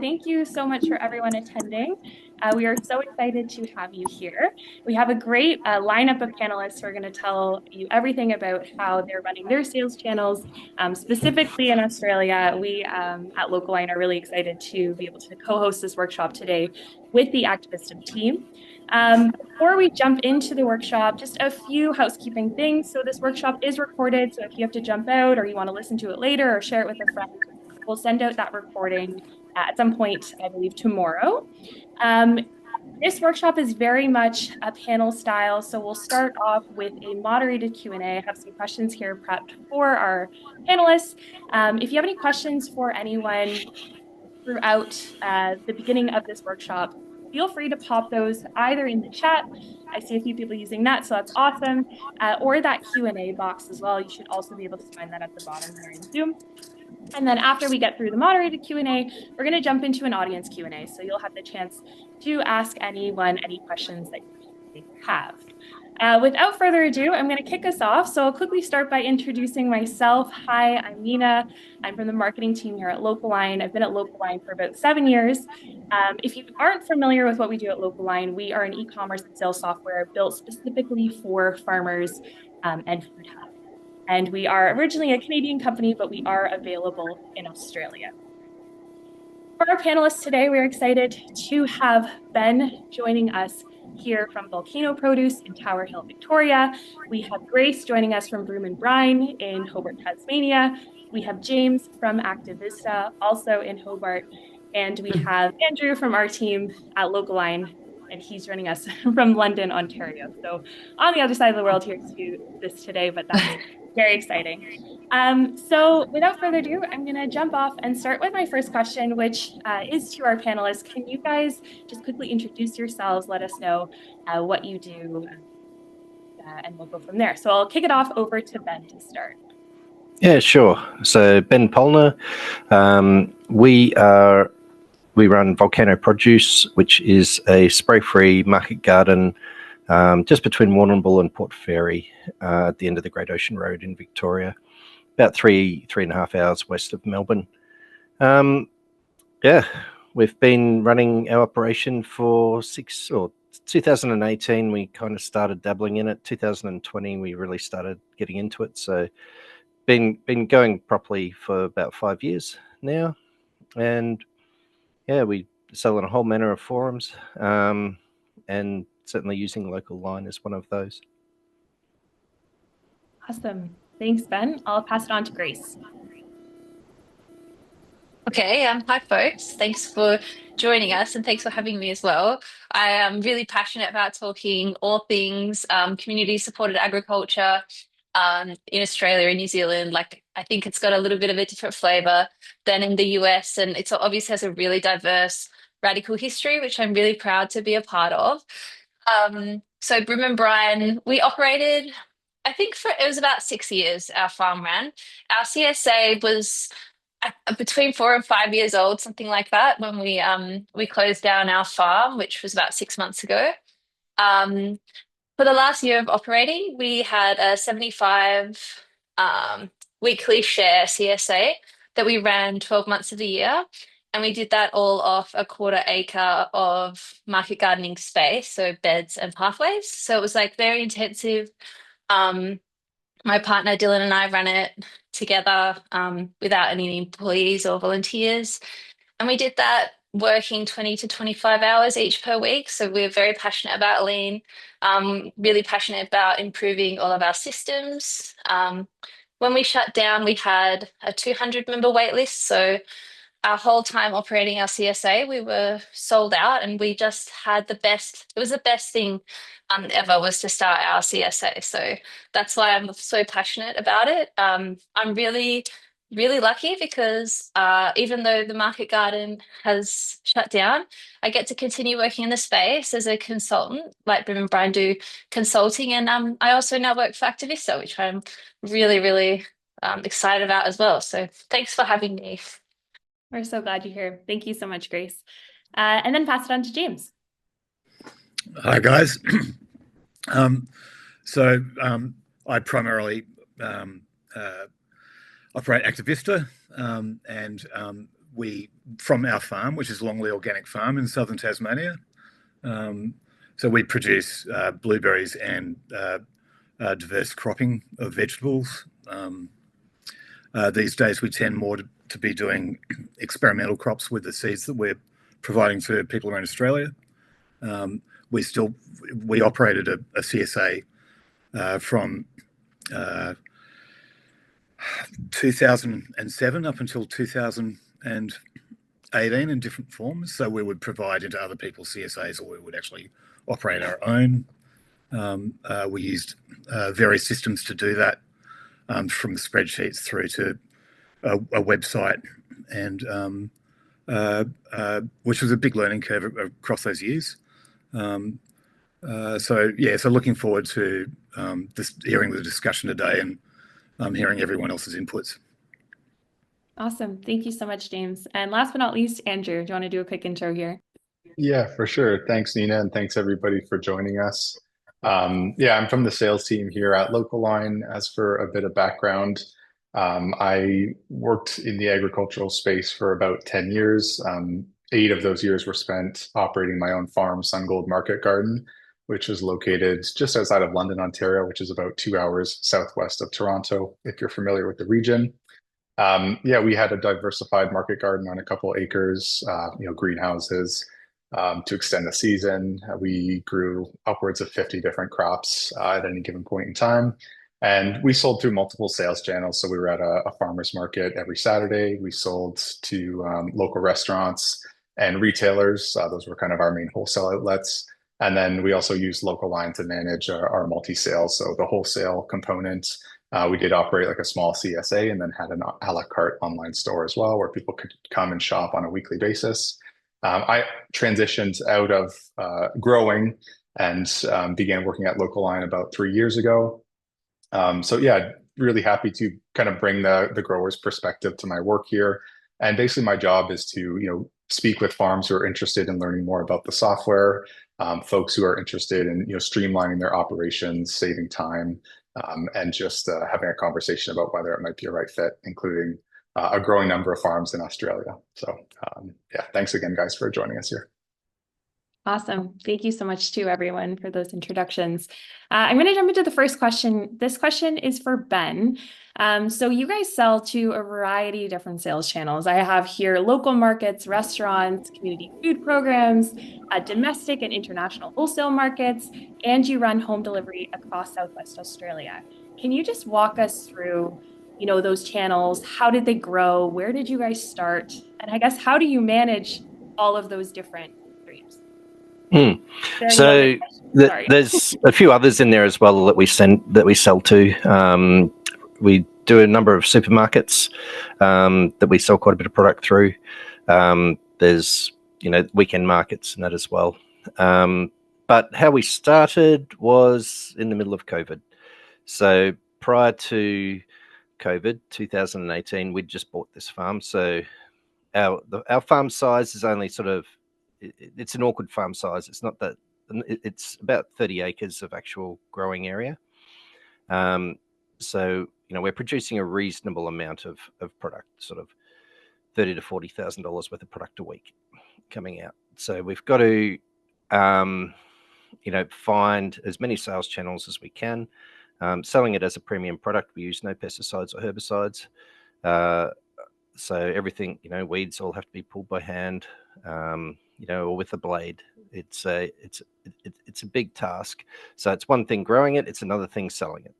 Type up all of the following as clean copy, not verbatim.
Thank you so much for everyone attending. We are so excited to have you here. We have a great lineup of panelists who are going to tell you everything about how they're running their sales channels. Specifically in Australia, we at Local Line are really excited to be able to co-host this workshop today with the Activista team. Before we jump into the workshop, just a few housekeeping things. So this workshop is recorded, so if you have to jump out or you want to listen to it later or share it with a friend, we'll send out that recording at some point, I believe tomorrow. This workshop is very much a panel style, so we'll start off with a moderated Q&A. I have some questions here prepped for our panelists. If you have any questions for anyone throughout the beginning of this workshop, feel free to pop those either in the chat. I see a few people using that, so that's awesome, or that Q&A box as well. You should also be able to find that at the bottom here in Zoom. And then after we get through the moderated Q&A, we're going to jump into an audience Q&A. So you'll have the chance to ask anyone any questions that you have. Without further ado, I'm going to kick us off. So I'll quickly start by introducing myself. Hi, I'm Nina. I'm from the marketing team here at Local Line. I've been at Local Line for about 7 years. If you aren't familiar with what we do at Local Line, we are an e-commerce and sales software built specifically for farmers and food hubs. And we are originally a Canadian company, but we are available in Australia. For our panelists today, we're excited to have Ben joining us here from Volcano Produce in Tower Hill, Victoria. We have Grace joining us from Broom and Brine in Hobart, Tasmania. We have James from Activista, also in Hobart. And we have Andrew from our team at Local Line, and he's joining us from London, Ontario. So on the other side of the world here to do this today, but that's very exciting. So without further ado, I'm going to jump off and start with my first question, which is to our panelists. Can you guys just quickly introduce yourselves, let us know what you do, and we'll go from there. So I'll kick it off over to Ben to start. Yeah, sure. So Ben Pollner, we run Volcano Produce, which is a spray-free market garden just between Warrnambool and Port Fairy at the end of the Great Ocean Road in Victoria, about three and a half hours west of Melbourne. Yeah, we've been running our operation for 2018 we kind of started dabbling in it. 2020 we really started getting into it. So been going properly for about 5 years now, and yeah, we sell in a whole manner of forums, and certainly using Local Line is one of those. Awesome. Thanks, Ben. I'll pass it on to Grace. Okay, hi folks. Thanks for joining us and thanks for having me as well. I am really passionate about talking all things community supported agriculture in Australia and New Zealand. Like, I think it's got a little bit of a different flavor than in the US, and it obviously has a really diverse radical history, which I'm really proud to be a part of. So Broom and Brine, we operated, I think it was about 6 years our farm ran. Our CSA was between 4 and 5 years old, something like that, when we closed down our farm, which was about 6 months ago. Um, for the last year of operating, we had a 75 weekly share CSA that we ran 12 months of the year. And we did that all off a 1/4 acre of market gardening space, so beds and pathways. So it was like very intensive. My partner Dylan and I ran it together without any employees or volunteers. And we did that working 20 to 25 hours each per week. So we're very passionate about lean, really passionate about improving all of our systems. When we shut down, we had a 200-member waitlist. So our whole time operating our CSA, we were sold out, and we just had the best. It was the best thing ever, was to start our CSA. So that's why I'm so passionate about it. I'm really, really lucky because even though the market garden has shut down, I get to continue working in the space as a consultant, like Broom and Brine do consulting. And I also now work for Activista, which I'm really, really excited about as well. So thanks for having me. We're so glad you're here. Thank you so much, Grace. And then pass it on to James. Hi, guys. I primarily operate Activista, and from our farm, which is Longley Organic Farm in southern Tasmania. So we produce blueberries and diverse cropping of vegetables. These days we tend more to be doing experimental crops with the seeds that we're providing to people around Australia. We operated a CSA from 2007 up until 2018 in different forms. So we would provide into other people's CSAs, or we would actually operate our own. We used various systems to do that, from spreadsheets through to a website, and which was a big learning curve across those years. So looking forward to hearing the discussion today and hearing everyone else's inputs. Awesome. Thank you so much, James. And last but not least, Andrew, do you want to do a quick intro here? Yeah, for sure. Thanks, Nina, and thanks everybody for joining us. I'm from the sales team here at Local Line. As for a bit of background, I worked in the agricultural space for about 10 years. 8 of those years were spent operating my own farm, Sungold Market Garden, which is located just outside of London, Ontario, which is about 2 hours southwest of Toronto, if you're familiar with the region. We had a diversified market garden on a couple acres, greenhouses. To extend the season, we grew upwards of 50 different crops at any given point in time. And we sold through multiple sales channels. So we were at a farmer's market every Saturday. We sold to local restaurants and retailers. Those were kind of our main wholesale outlets. And then we also used Local Line to manage our multi-sales. So the wholesale component, we did operate like a small CSA, and then had an a la carte online store as well, where people could come and shop on a weekly basis. I transitioned out of growing and began working at Local Line about 3 years ago. Really happy to kind of bring the grower's perspective to my work here. And basically my job is to, speak with farms who are interested in learning more about the software, folks who are interested in, streamlining their operations, saving time, and just having a conversation about whether it might be a right fit, including a growing number of farms in Australia. So thanks again, guys, for joining us here. Awesome. Thank you so much to everyone for those introductions. I'm going to jump into the first question. This question is for Ben. So you guys sell to a variety of different sales channels. I have here local markets, restaurants, community food programs, domestic and international wholesale markets, and you run home delivery across Southwest Australia. Can you just walk us through, those channels? How did they grow? Where did you guys start? And I guess, how do you manage all of those different streams? So there's a few others in there as well that we sell to. We do a number of supermarkets that we sell quite a bit of product through. There's weekend markets and that as well. But how we started was in the middle of COVID. So prior to COVID, 2018, we'd just bought this farm. So our farm size is only it's an awkward farm size. It's not that, it's about 30 acres of actual growing area. So, we're producing a reasonable amount of product, sort of $30,000 to $40,000 worth of product a week coming out. So we've got to, find as many sales channels as we can. Selling it as a premium product, we use no pesticides or herbicides. So everything, weeds all have to be pulled by hand. Or with a blade. It's a big task. So it's one thing growing it, it's another thing selling it.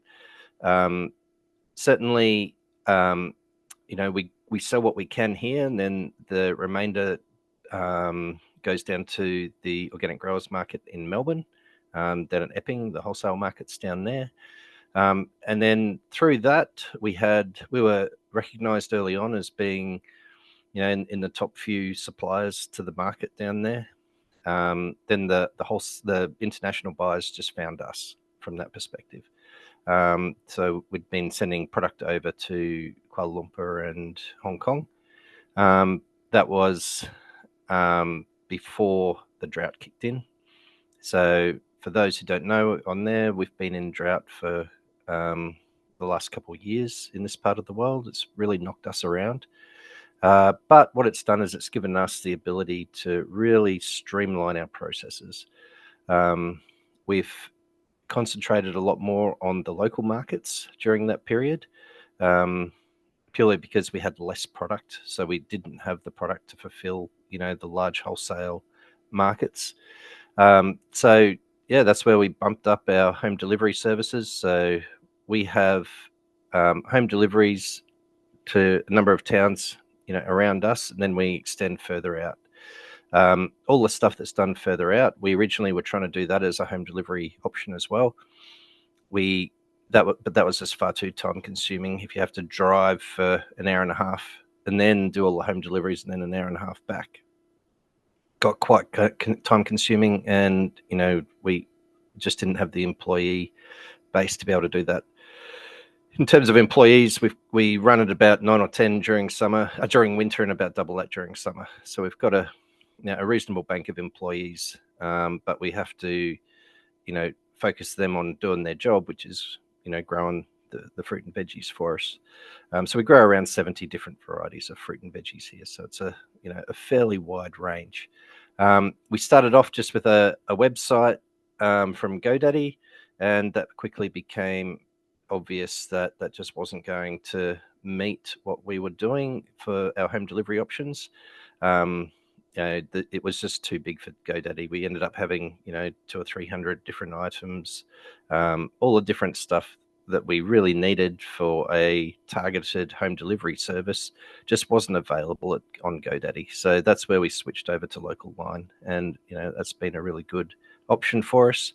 Certainly, we sell what we can here, and then the remainder goes down to the organic growers market in Melbourne, down at Epping, the wholesale markets down there. And then through that, we were recognised early on as being in the top few suppliers to the market down there. Then the international buyers just found us from that perspective. So we'd been sending product over to Kuala Lumpur and Hong Kong. That was before the drought kicked in. So for those who don't know, on there, we've been in drought for the last couple of years in this part of the world. It's really knocked us around. But what it's done is it's given us the ability to really streamline our processes. We've concentrated a lot more on the local markets during that period, purely because we had less product. So we didn't have the product to fulfill, the large wholesale markets. So yeah, that's where we bumped up our home delivery services. So we have home deliveries to a number of towns, around us, and then we extend further out. All the stuff that's done further out, we originally were trying to do that as a home delivery option as well. But that was just far too time consuming. If you have to drive for an hour and a half and then do all the home deliveries and then an hour and a half back, got quite time consuming, and we just didn't have the employee base to be able to do that. In terms of employees, we run at about 9 or 10 during winter, and about double that during summer. So we've got a reasonable bank of employees, but we have to focus them on doing their job, which is growing the fruit and veggies for us. So we grow around 70 different varieties of fruit and veggies here. So it's a fairly wide range. We started off just with a website from GoDaddy, and that quickly became obvious that just wasn't going to meet what we were doing for our home delivery options. It was just too big for GoDaddy. We ended up having 200 or 300 different items, all the different stuff that we really needed for a targeted home delivery service just wasn't available on GoDaddy. So that's where we switched over to Local Line, and that's been a really good option for us.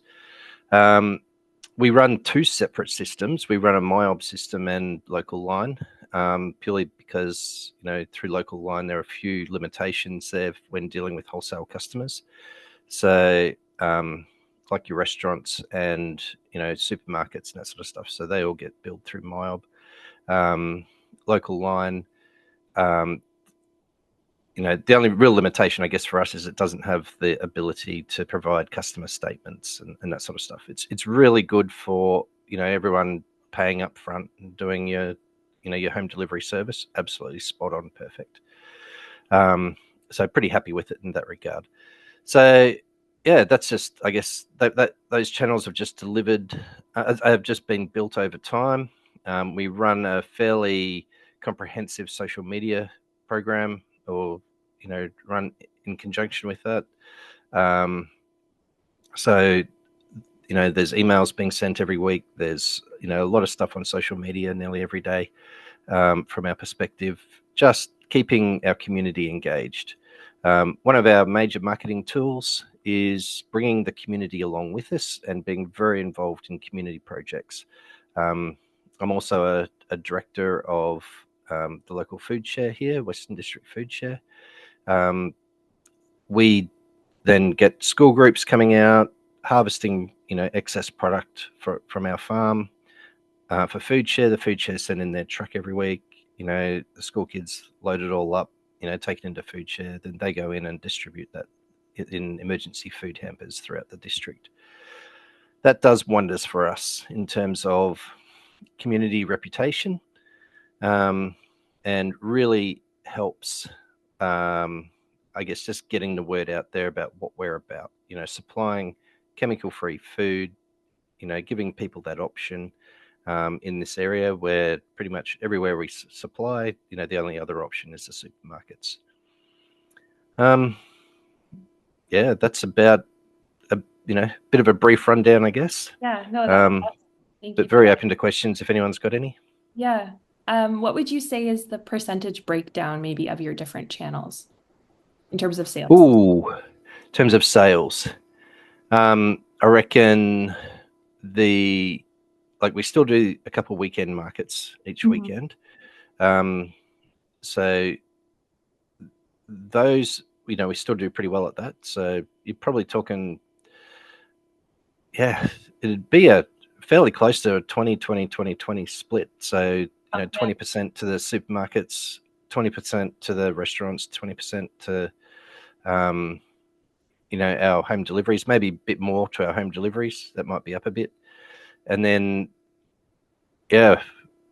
We run two separate systems. We run a MyOb system and Local Line, purely because through Local Line there are a few limitations there when dealing with wholesale customers. So like your restaurants and supermarkets and that sort of stuff. So they all get billed through MyOb. Local Line, the only real limitation, I guess, for us is it doesn't have the ability to provide customer statements and that sort of stuff. It's really good for everyone paying up front and doing your home delivery service. Absolutely spot on, perfect. So pretty happy with it in that regard. So yeah, that's just, I guess, that those channels have just delivered, have just been built over time. We run a fairly comprehensive social media program, or run in conjunction with that. So there's emails being sent every week. There's a lot of stuff on social media nearly every day, from our perspective, just keeping our community engaged. One of our major marketing tools is bringing the community along with us and being very involved in community projects. I'm also a director of the local food share here, Western District Food Share. We then get school groups coming out, harvesting excess product from our farm for food share. The food share send in their truck every week. The school kids load it all up, take it into food share. Then they go in and distribute that in emergency food hampers throughout the district. That does wonders for us in terms of community reputation, and really helps, I guess, just getting the word out there about what we're about, supplying chemical-free food, giving people that option in this area where pretty much everywhere we supply, the only other option is the supermarkets. Yeah, that's about a bit of a brief rundown, I guess. Yeah, no, that's awesome. Thank but you. very open to questions if anyone's got any. Yeah. What would you say is the percentage breakdown maybe of your different channels in terms of sales? Ooh, in terms of sales, I reckon we still do a couple of weekend markets each weekend. So those, we still do pretty well at that. So you're probably talking, it'd be a fairly close to a 20-20-20-20 split. So 20% to the supermarkets, 20% to the restaurants, 20% to our home deliveries, maybe a bit more to our home deliveries. That might be up a bit. And then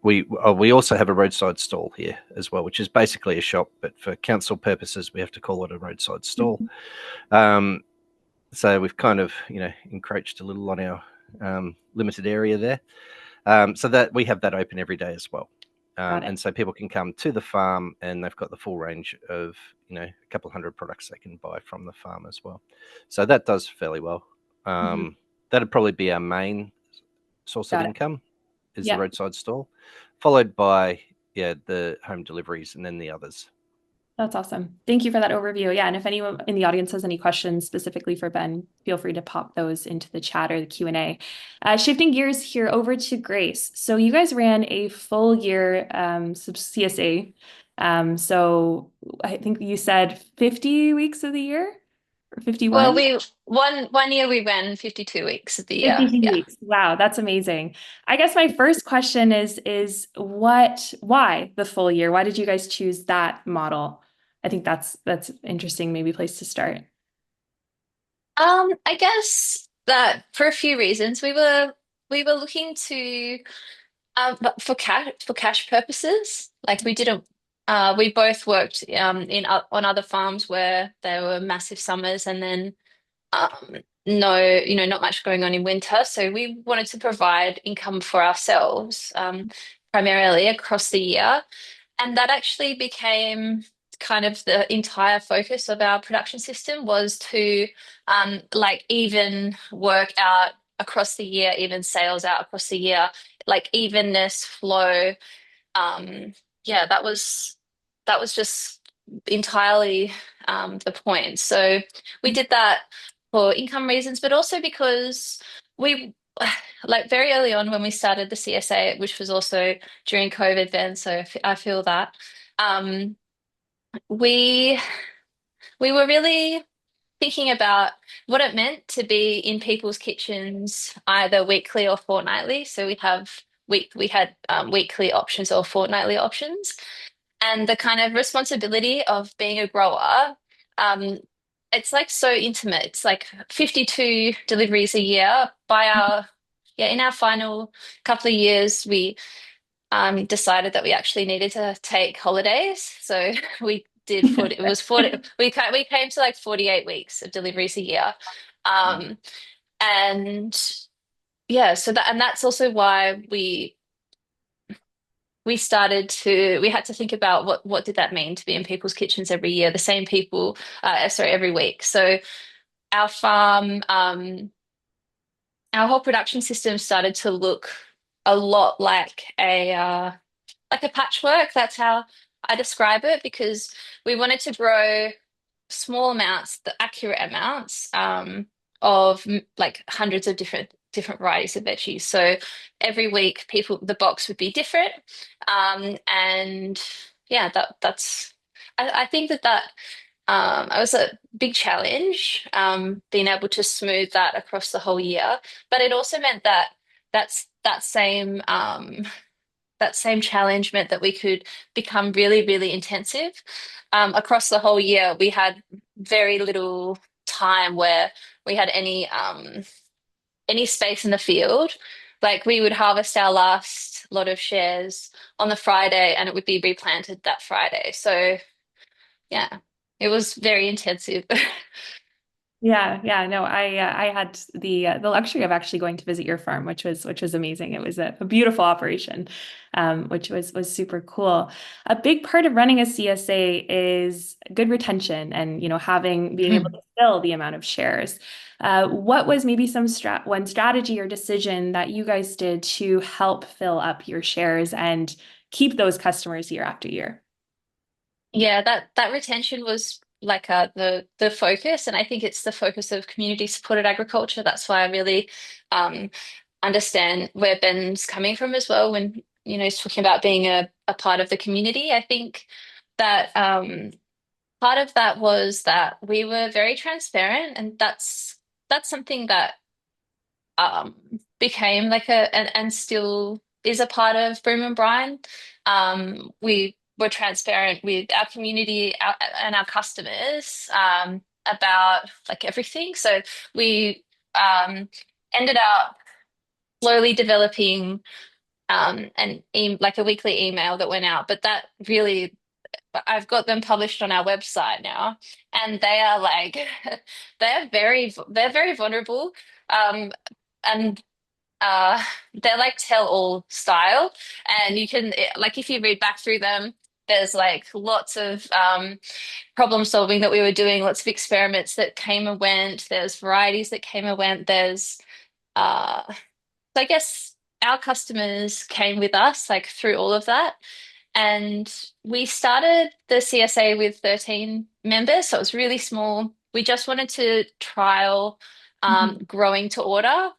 we also have a roadside stall here as well, which is basically a shop, but for council purposes, we have to call it a roadside stall. So we've kind of, encroached a little on our limited area there. So that we have that open every day as well. And so people can come to the farm and they've got the full range of, a couple hundred products they can buy from the farm as well. So that does fairly well. That'd probably be our main source of income is the roadside stall, followed by, the home deliveries and then the others. That's awesome. Thank you for that overview. Yeah, and if anyone in the audience has any questions specifically for Ben, feel free to pop those into the chat or the Q&A. Shifting gears here over to Grace. So you guys ran a full year CSA. So I think you said 50 weeks of the year or 51? Well, one year we ran 52 weeks of the year. 52 weeks. Wow, that's amazing. I guess my first question is why the full year? Why did you guys choose that model? I think that's interesting, maybe place to start. I guess that for a few reasons we were looking to but for cash purposes. Like we both worked on other farms where there were massive summers and then not much going on in winter. So we wanted to provide income for ourselves, primarily across the year. And that actually became kind of the entire focus of our production system, was to even work out across the year, even sales out across the year, like evenness, flow. That was just entirely the point. So we did that for income reasons, but also because we, like, very early on when we started the CSA, which was also during COVID then, so I feel that we were really thinking about what it meant to be in people's kitchens either weekly or fortnightly. So we had weekly options or fortnightly options, and the kind of responsibility of being a grower. It's like so intimate. It's like 52 deliveries a year. In our final couple of years, we decided that we actually needed to take holidays. So we did 40, it was 40, we came to like 48 weeks of deliveries a year. And that's also why we had to think about what did that mean to be in people's kitchens every year, the same people, every week. So our farm, our whole production system started to look a lot like a patchwork. That's how I describe it, because we wanted to grow small amounts, the accurate amounts, of like hundreds of different varieties of veggies. So every week, the box would be different, and yeah, I think that it was a big challenge, being able to smooth that across the whole year. But it also meant that same challenge meant that we could become really, really intensive. Across the whole year, we had very little time where we had any space in the field. Like, we would harvest our last lot of shares on the Friday and it would be replanted that Friday. So yeah, it was very intensive. Yeah, no, I had the luxury of actually going to visit your farm, which was amazing. It was a beautiful operation, which was super cool. A big part of running a CSA is good retention and being able to fill the amount of shares. What was maybe one strategy or decision that you guys did to help fill up your shares and keep those customers year after year? Yeah, that retention was like the focus, and I think it's the focus of community supported agriculture. That's why I really understand where Ben's coming from as well when he's talking about being a part of the community. I think that part of that was that we were very transparent, and that's something that became like and still is a part of Broom and Brine. We were transparent with our community and our customers, about like everything. So we ended up slowly developing like a weekly email that went out. But that really, I've got them published on our website now, and they are like they're very vulnerable, and they're like tell all style, and you can like if you read back through them, there's like lots of problem solving that we were doing, lots of experiments that came and went. There's varieties that came and went. There's uh so I guess our customers came with us like through all of that. And we started the CSA with 13 members, so it was really small. We just wanted to trial growing to order,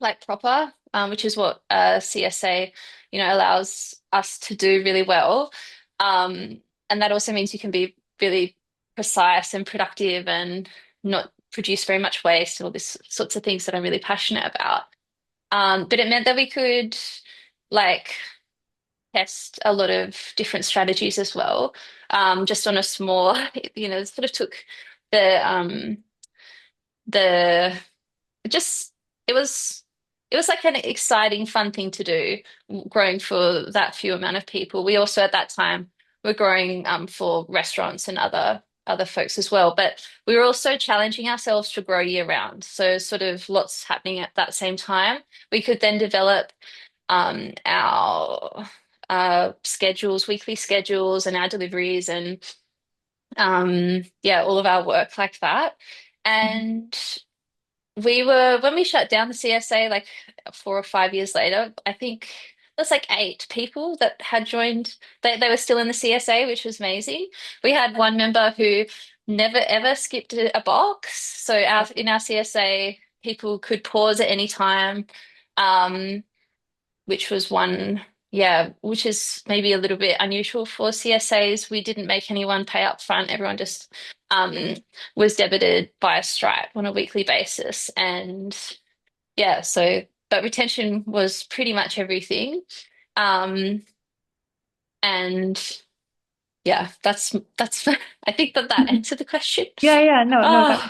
like proper, which is what CSA, allows us to do really well. And that also means you can be really precise and productive and not produce very much waste and all these sorts of things that I'm really passionate about. But it meant that we could like test a lot of different strategies as well. Just on a small, sort of took the just it was it was like an exciting, fun thing to do, growing for that few amount of people. We also at that time were growing for restaurants and other folks as well. But we were also challenging ourselves to grow year round. So sort of lots happening at that same time. We could then develop our schedules, weekly schedules, and our deliveries, and all of our work like that. And when we shut down the CSA like 4 or 5 years later, I think there's like 8 people that had joined. They were still in the CSA, which was amazing. We had one member who never ever skipped a box. So in our CSA, people could pause at any time. Um, which was one, yeah, which is maybe a little bit unusual for CSAs. We didn't make anyone pay up front. Everyone just was debited by a Stripe on a weekly basis. And yeah, but retention was pretty much everything. And yeah, that's I think that answered the question. Yeah. No,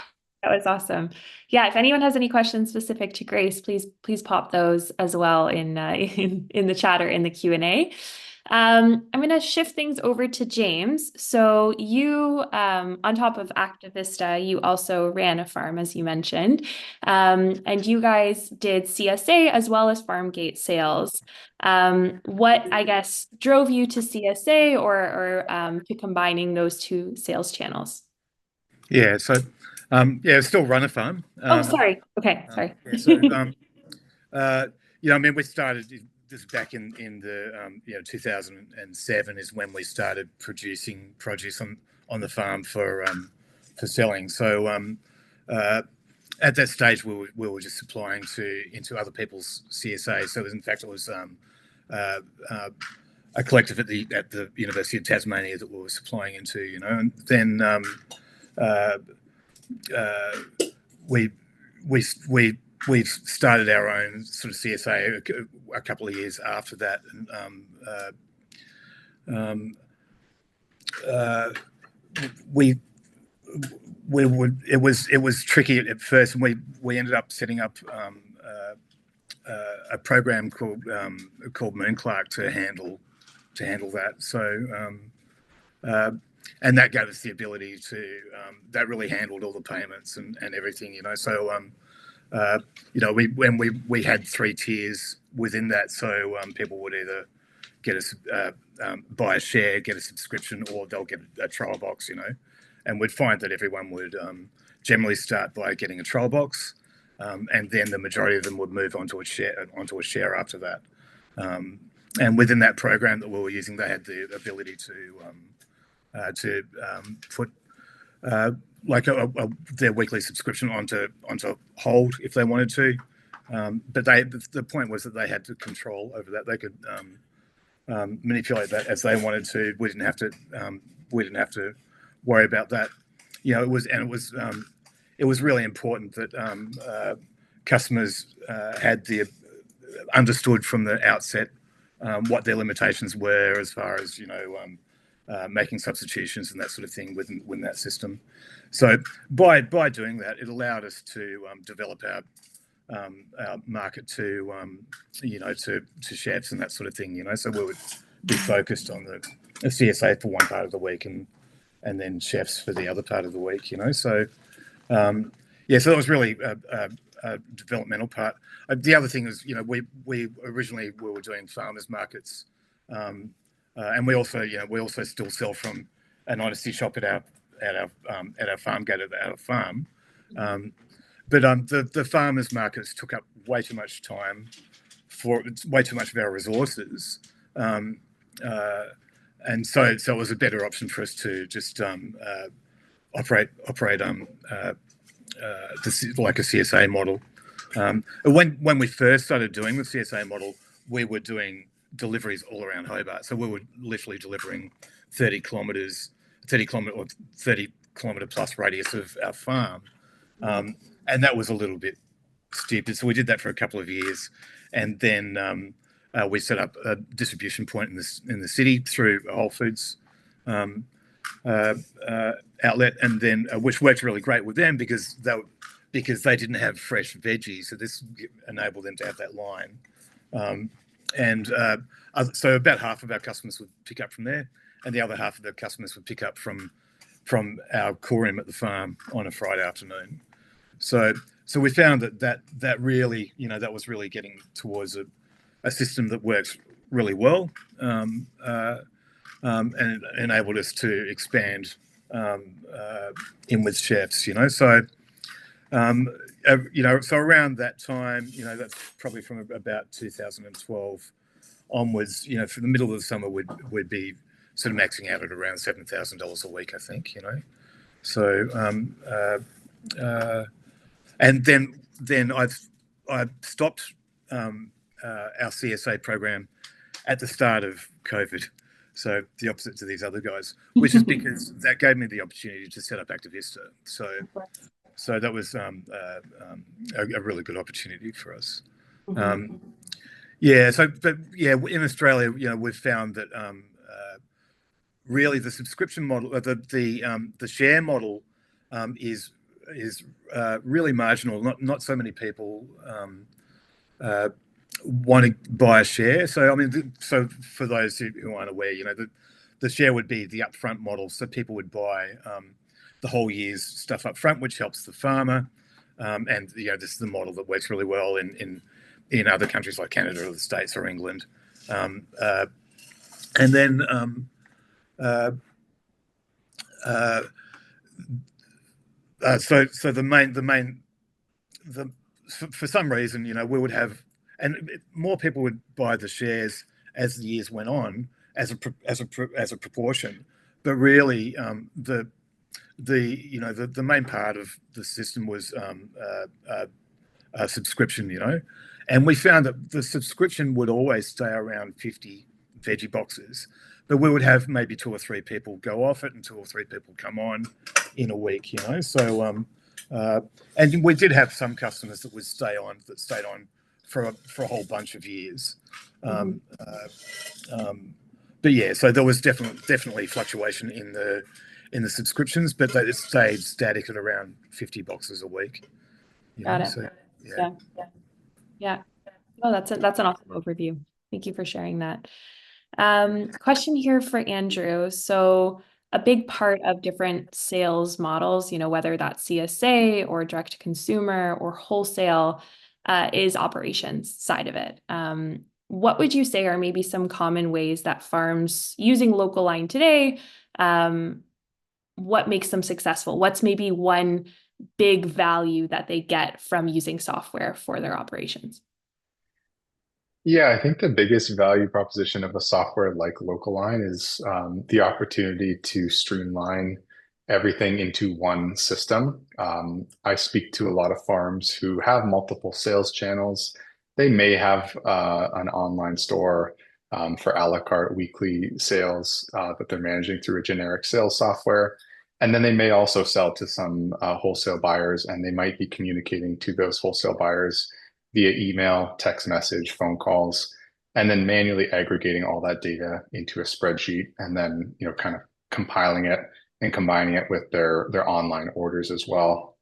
Oh, that was awesome. Yeah, if anyone has any questions specific to Grace, please pop those as well in the chat or in the Q&A. I'm going to shift things over to James. So you, on top of Activista, you also ran a farm, as you mentioned, and you guys did CSA as well as farm gate sales. What, I guess, drove you to CSA or to combining those two sales channels? Yeah, so still run a farm. Oh, sorry. Okay, sorry. I mean, we started this back in the 2007 is when we started producing produce on the farm for selling. So at that stage, we were just supplying into other people's CSA. So in fact, it was a collective at the University of Tasmania that we were supplying into, and then we started our own sort of CSA a couple of years after that, and it was tricky at first, and we ended up setting up a program called Moonclark to handle that. So and that gave us the ability to that really handled all the payments and everything, So we had 3 tiers within that, so people would either get buy a share, get a subscription, or they'll get a trial box, And we'd find that everyone would generally start by getting a trial box, and then the majority of them would move onto a share after that. And within that program that we were using, they had the ability to put their weekly subscription onto hold if they wanted to, but the point was that they had the control over that. They could manipulate that as they wanted to. We didn't have to worry about that. It was really important that customers had understood from the outset what their limitations were as far as making substitutions and that sort of thing within that system. So by doing that, it allowed us to develop market to to chefs and that sort of thing. So we would be focused on the CSA for one part of the week and then chefs for the other part of the week. So so that was really a developmental part. The other thing is, we originally we were doing farmers markets, and we also still sell from an honesty shop at our farm gate at our farm. But the farmers markets took up way too much time, way too much of our resources, and so it was a better option for us to just operate like a CSA model. When we first started doing the CSA model, we were doing deliveries all around Hobart, so we were literally delivering 30 kilometre plus radius of our farm, and that was a little bit stupid. So we did that for a couple of years, and then we set up a distribution point in the city through a Whole Foods outlet, and then which worked really great with them because they didn't have fresh veggies, so this enabled them to have that line. So about half of our customers would pick up from there, and the other half of the customers would pick up from our core room at the farm on a Friday afternoon. So we found that really, that was really getting towards a system that works really well, and enabled us to expand in with chefs. So so around that time, that's probably from about 2012 onwards. For the middle of the summer, we'd be sort of maxing out at around $7,000 a week, I think. So and then I stopped our CSA program at the start of COVID. So the opposite to these other guys, which is because that gave me the opportunity to set up Activista. So that was a really good opportunity for us. In Australia, we've found that really the subscription model, the share model, is really marginal. Not so many people want to buy a share. So so for those who aren't aware, the share would be the upfront model. So people would buy the whole year's stuff up front, which helps the farmer. And this is the model that works really well in other countries like Canada or the States or England. And then for some reason, we would have, and more people would buy the shares as the years went on as a proportion. But really, the main part of the system was a subscription, and we found that the subscription would always stay around 50 veggie boxes, but we would have maybe 2 or 3 people go off it and 2 or 3 people come on in a week, So, and we did have some customers that stayed on for a whole bunch of years. But yeah, so there was definitely fluctuation in the subscriptions, but it stayed static at around 50 boxes a week. Got it. So, yeah. Well, that's an awesome overview. Thank you for sharing that. Question here for Andrew. So a big part of different sales models, whether that's CSA or direct to consumer or wholesale, is operations side of it. What would you say are maybe some common ways that farms using local line today, what makes them successful? What's maybe one big value that they get from using software for their operations? Yeah, I think the biggest value proposition of a software like Localine is the opportunity to streamline everything into one system. I speak to a lot of farms who have multiple sales channels. They may have an online store for a la carte weekly sales that they're managing through a generic sales software. And then they may also sell to some wholesale buyers, and they might be communicating to those wholesale buyers via email, text message, phone calls, and then manually aggregating all that data into a spreadsheet, and then kind of compiling it and combining it with their online orders as well.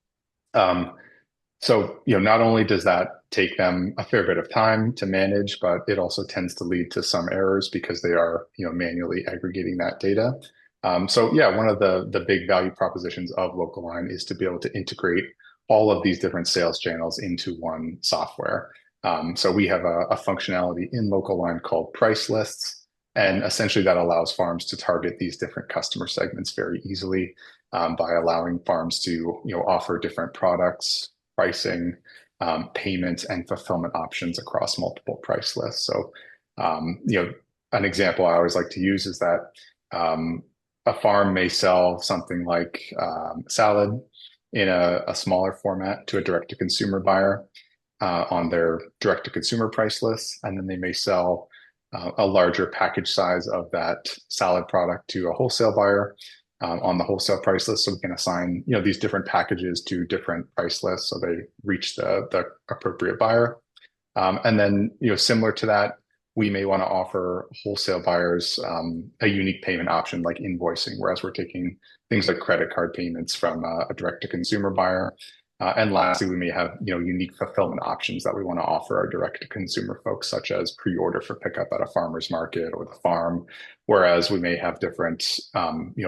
So, not only does that take them a fair bit of time to manage, but it also tends to lead to some errors because they are, manually aggregating that data. So yeah, one of the big value propositions of Local Line is to be able to integrate all of these different sales channels into one software. So we have a functionality in Local Line called price lists, and essentially that allows farms to target these different customer segments very easily by allowing farms to, offer different products, pricing, payment, and fulfillment options across multiple price lists. So, an example I always like to use is that a farm may sell something like salad in a smaller format to a direct-to-consumer buyer on their direct-to-consumer price list, and then they may sell a larger package size of that salad product to a wholesale buyer on the wholesale price list. So we can assign, these different packages to different price lists so they reach the appropriate buyer. And then, similar to that, we may want to offer wholesale buyers a unique payment option like invoicing, whereas we're taking things like credit card payments from a direct-to-consumer buyer. And lastly, we may have, unique fulfillment options that we want to offer our direct-to-consumer folks, such as pre-order for pickup at a farmer's market or the farm, whereas we may have different,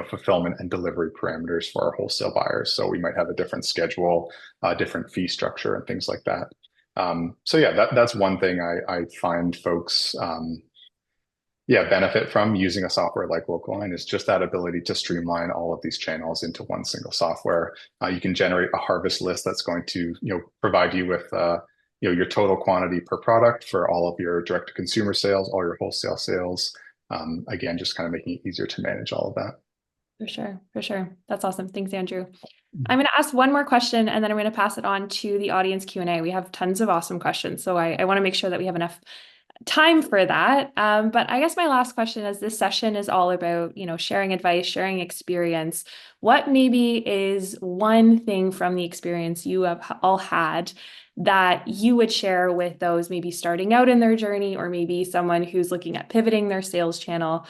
fulfillment and delivery parameters for our wholesale buyers. So we might have a different schedule, different fee structure, and things like that. So yeah, that's one thing I find folks benefit from using a software like Local Line is just that ability to streamline all of these channels into one single software. You can generate a harvest list that's going to provide you with your total quantity per product for all of your direct to consumer sales, all your wholesale sales. Again, just kind of making it easier to manage all of that. For sure, for sure. That's awesome. Thanks, Andrew. I'm going to ask one more question and then I'm going to pass it on to the audience Q&A. We have tons of awesome questions, so I want to make sure that we have enough time for that. But I guess my last question is, this session is all about, sharing advice, sharing experience. What maybe is one thing from the experience you have all had that you would share with those maybe starting out in their journey, or maybe someone who's looking at pivoting their sales channel?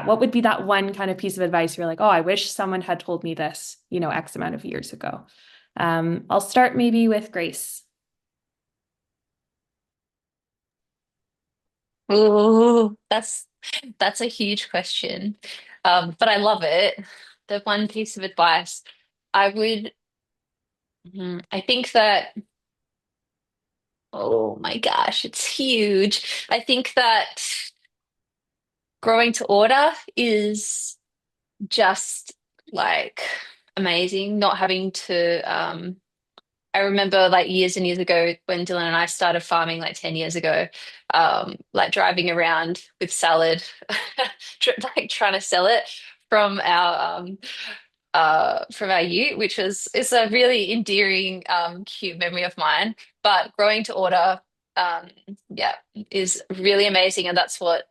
What would be that one kind of piece of advice you're like, oh, I wish someone had told me this, X amount of years ago? I'll start maybe with Grace. Oh, that's a huge question. But I love it. The one piece of advice I would, I think that, oh my gosh, it's huge. I think that growing to order is just like amazing. Not having to, I remember like years and years ago when Dylan and I started farming like 10 years ago, like driving around with salad, like trying to sell it from our ute, which is a really endearing, cute memory of mine. But growing to order, um, yeah, is really amazing, and that's what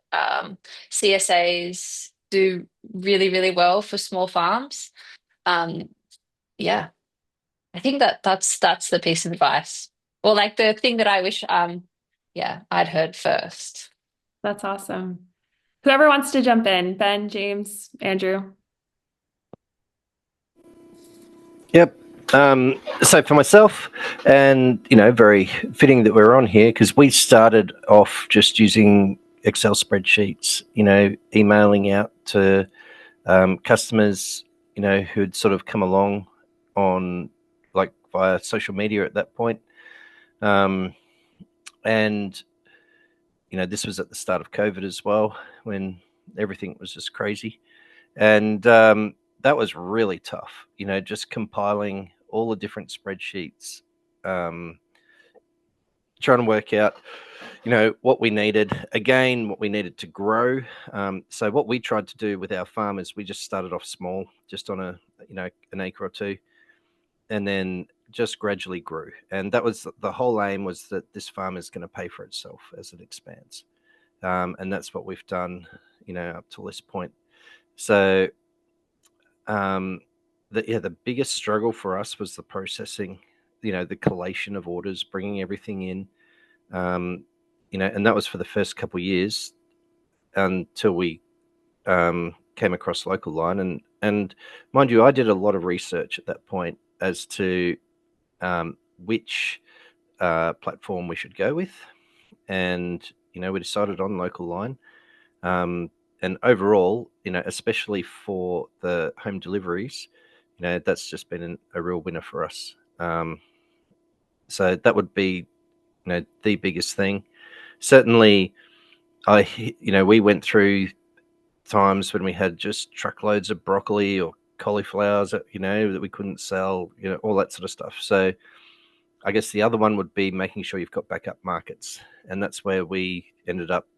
CSAs do really, really well for small farms. Um, yeah, I think that's the piece of advice, or like the thing that I wish, I'd heard first. That's awesome. Whoever wants to jump in, Ben, James, Andrew. Yep. So for myself, and very fitting that we're on here because we started off just using Excel spreadsheets, emailing out to customers, who'd sort of come along on like via social media at that point. And this was at the start of COVID as well, when everything was just crazy. And that was really tough, just compiling all the different spreadsheets, trying to work out, what we needed to grow. So what we tried to do with our farm is we just started off small, just on an acre or two, and then just gradually grew. And that was the whole aim, was that this farm is going to pay for itself as it expands. And that's what we've done, up to this point. So the biggest struggle for us was the processing, the collation of orders, bringing everything in, and that was for the first couple of years until we came across Local Line. And mind you, I did a lot of research at that point as to which platform we should go with, and we decided on Local Line. And overall, especially for the home deliveries, that's just been a real winner for us. So that would be, the biggest thing. Certainly, we went through times when we had just truckloads of broccoli or cauliflowers that we couldn't sell, all that sort of stuff. So I guess the other one would be making sure you've got backup markets, and that's where we ended up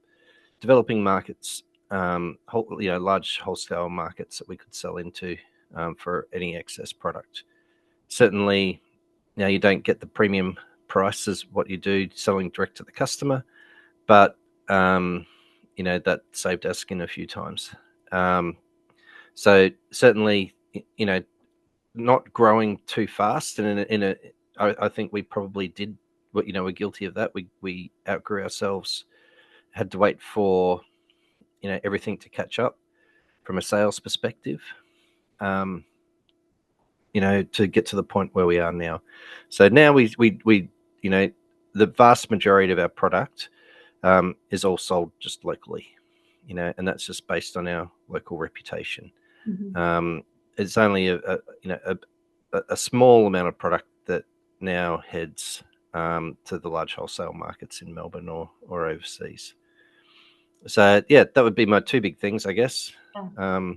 developing markets, large wholesale markets that we could sell into for any excess product. Certainly, now you don't get the premium price as what you do selling direct to the customer, but that saved our skin a few times. So certainly, not growing too fast, and I think we probably did. We're guilty of that. We outgrew ourselves. Had to wait for everything to catch up from a sales perspective. To get to the point where we are now. So now we the vast majority of our product is all sold just locally, and that's just based on our local reputation. Mm-hmm. It's only a small amount of product that now heads to the large wholesale markets in Melbourne or overseas. So yeah, that would be my two big things, I guess. Yeah.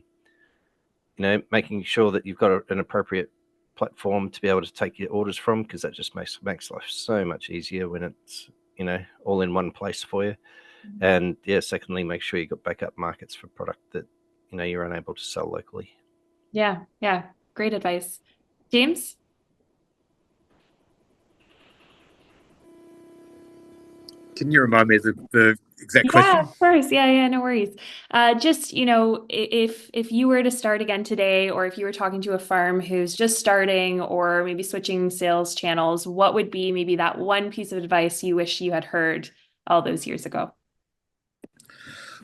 Making sure that you've got an appropriate platform to be able to take your orders from, because that just makes life so much easier when it's all in one place for you. Mm-hmm. And yeah, secondly, make sure you've got backup markets for product that you're unable to sell locally. Yeah, great advice. James? Can you remind me of the exact question? Yeah, of course. Yeah, no worries. Just, if you were to start again today, or if you were talking to a farm who's just starting or maybe switching sales channels, what would be maybe that one piece of advice you wish you had heard all those years ago?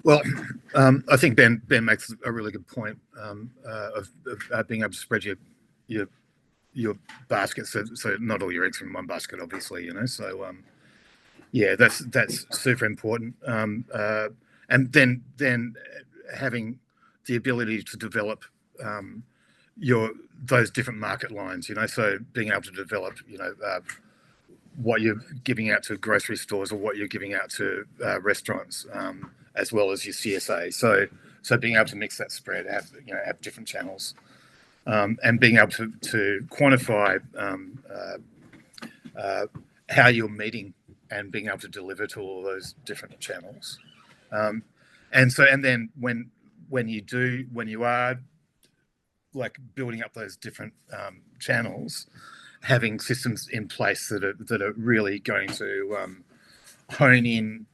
Well, I think Ben makes a really good point of being able to spread your basket, so not all your eggs in one basket, obviously. So yeah, that's super important. And then having the ability to develop those different market lines. So being able to develop what you're giving out to grocery stores or what you're giving out to restaurants, as well as your CSA. So being able to mix that spread, have different channels, and being able to quantify how you're meeting and being able to deliver to all those different channels. And then when you are like building up those different channels, having systems in place that are really going to hone in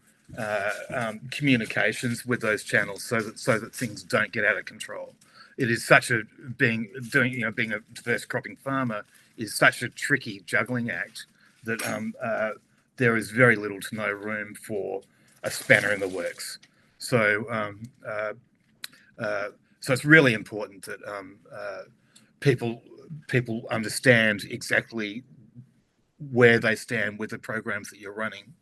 communications with those channels, so that things don't get out of control. It is such being a diverse cropping farmer is such a tricky juggling act that there is very little to no room for a spanner in the works. So it's really important that people understand exactly where they stand with the programs that you're running,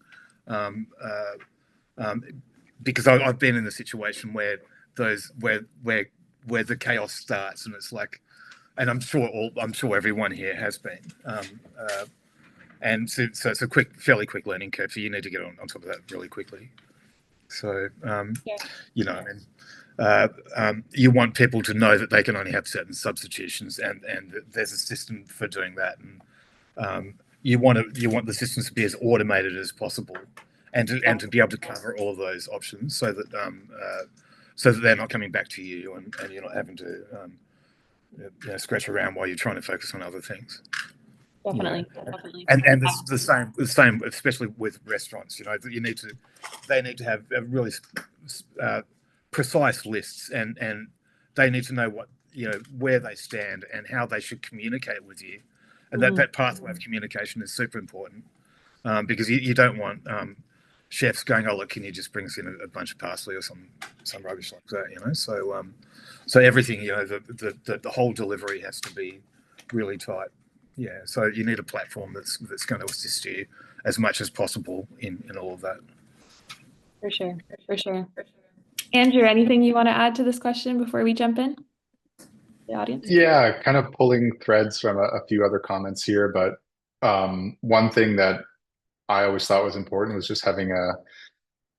because I've been in a situation where the chaos starts, and it's like, and I'm sure everyone here has been, and so it's a fairly quick learning curve. So you need to get on top of that really quickly. So you want people to know that they can only have certain substitutions, and there's a system for doing that, and you want the systems to be as automated as possible, and to be able to cover all of those options, so that they're not coming back to you, and you're not having to scratch around while you're trying to focus on other things. Definitely. And the same, especially with restaurants. They need to have really precise lists, and they need to know where they stand and how they should communicate with you, and that pathway of communication is super important, because you don't want chefs going, "Oh, look, can you just bring us in a bunch of parsley or some rubbish like that?" So everything, the whole delivery has to be really tight. Yeah, so you need a platform that's going to assist you as much as possible in all of that. For sure, for sure. Andrew, anything you want to add to this question before we jump in? The audience? Yeah, kind of pulling threads from a few other comments here, but one thing that I always thought was important was just having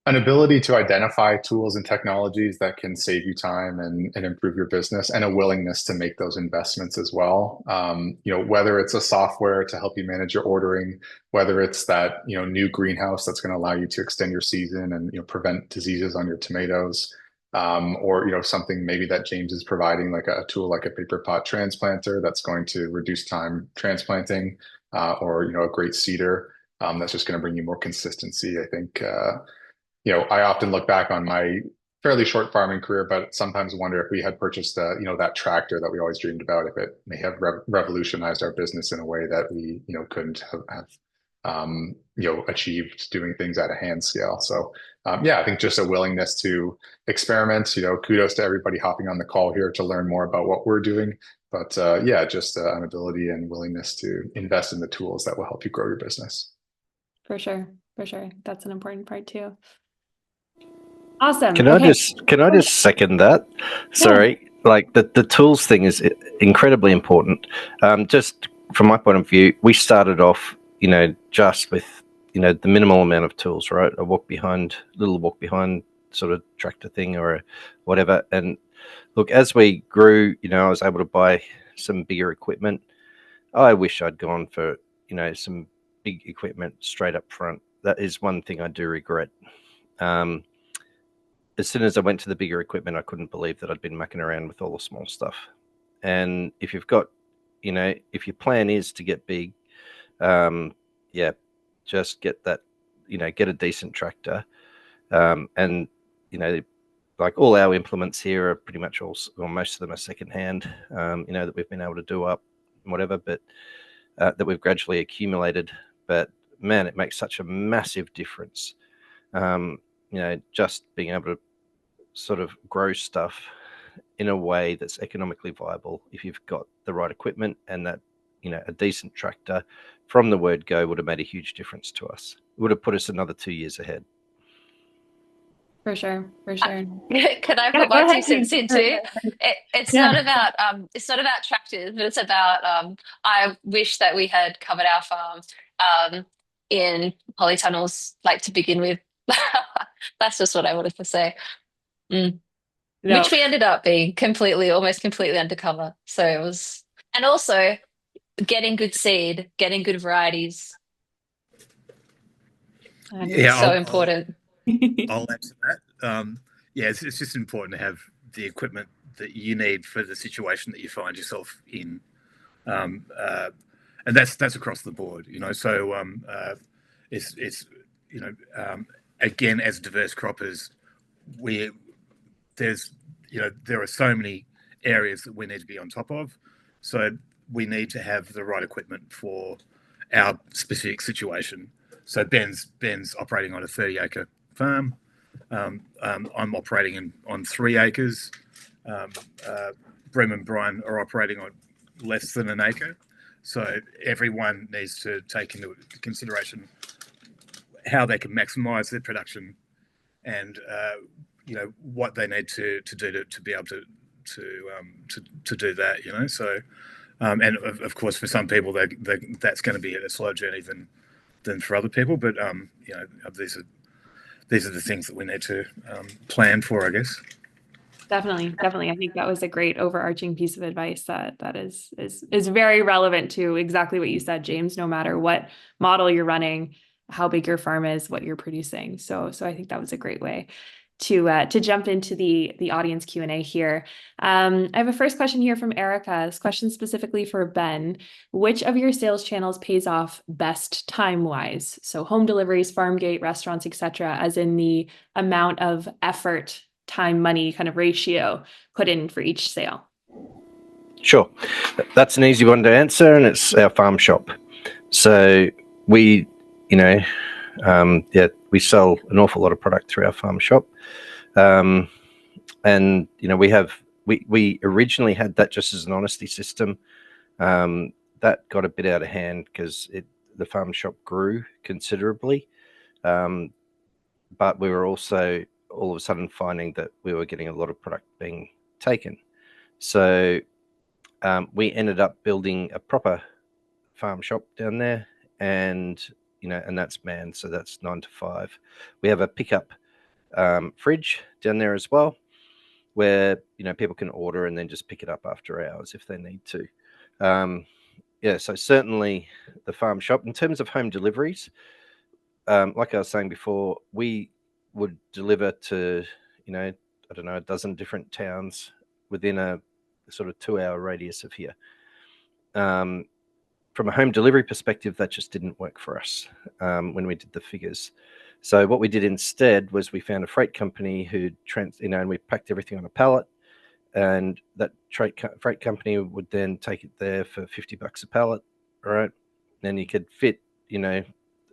an ability to identify tools and technologies that can save you time and improve your business, and a willingness to make those investments as well. Whether it's a software to help you manage your ordering, whether it's that new greenhouse that's going to allow you to extend your season and prevent diseases on your tomatoes, or something maybe that James is providing, like a tool like a paper pot transplanter that's going to reduce time transplanting, or a great seeder that's just going to bring you more consistency. I think I often look back on my fairly short farming career, but sometimes wonder if we had purchased that tractor that we always dreamed about, if it may have revolutionized our business in a way that we couldn't have achieved doing things at a hand scale. So I think just a willingness to experiment. Kudos to everybody hopping on the call here to learn more about what we're doing. But just an ability and willingness to invest in the tools that will help you grow your business. For sure, for sure. That's an important part too. Awesome. Can I just second that? Sorry, like the tools thing is incredibly important. Just from my point of view, we started off, just with the minimal amount of tools, right? A little walk behind sort of tractor thing or whatever. And look, as we grew, I was able to buy some bigger equipment. I wish I'd gone for some big equipment straight up front. That is one thing I do regret. As soon as I went to the bigger equipment, I couldn't believe that I'd been mucking around with all the small stuff. And if you've got, if your plan is to get big, just get that, get a decent tractor. And, like all our implements here are pretty much most of them are secondhand, that we've been able to do up and whatever, but that we've gradually accumulated. But man, it makes such a massive difference. Just being able to sort of grow stuff in a way that's economically viable if you've got the right equipment, and that a decent tractor from the word go would have made a huge difference to us. It would have put us another 2 years ahead. For sure, for sure. Can I put my 2 cents in too? It's not about tractors, but it's about I wish that we had covered our farm in polytunnels, like, to begin with. That's just what I wanted to say. No. Which we ended up being almost completely undercover. So it was, and also getting good seed, getting good varieties. So important. I'll add to that. It's just important to have the equipment that you need for the situation that you find yourself in, and that's across the board. So it's again, as diverse croppers, there are so many areas that we need to be on top of. So we need to have the right equipment for our specific situation. So Ben's operating on a 30-acre farm. I'm operating on 3 acres. Broom and Brine are operating on less than an acre. So everyone needs to take into consideration how they can maximise their production, and what they need to do to be able to do that. So and of course for some people that's going to be a slower journey than for other people, but these are the things that we need to plan for, I guess. Definitely. I think that was a great overarching piece of advice that is very relevant to exactly what you said, James. No matter what model you're running, how big your farm is, what you're producing. So I think that was a great way to jump into the audience Q&A here. I have a first question here from Erica. This question specifically for Ben. Which of your sales channels pays off best time-wise? So home deliveries, farm gate, restaurants, etc., as in the amount of effort, time, money kind of ratio put in for each sale. Sure. That's an easy one to answer, and it's our farm shop. So we, we sell an awful lot of product through our farm shop. And we originally had that just as an honesty system. that got a bit out of hand because the farm shop grew considerably, but we were also all of a sudden finding that we were getting a lot of product being taken. So we ended up building a proper farm shop down there, and and that's manned, so that's 9 to 5. We have a pickup fridge down there as well, where people can order and then just pick it up after hours if they need to. Yeah, so certainly the farm shop. In terms of home deliveries, like I was saying before, we would deliver to I don't know, a dozen different towns within a sort of 2-hour radius of here. From a home delivery perspective, that just didn't work for us when we did the figures. So what we did instead was we found a freight company who and we packed everything on a pallet, and that freight company would then take it there for $50 a pallet, right? Then you could fit,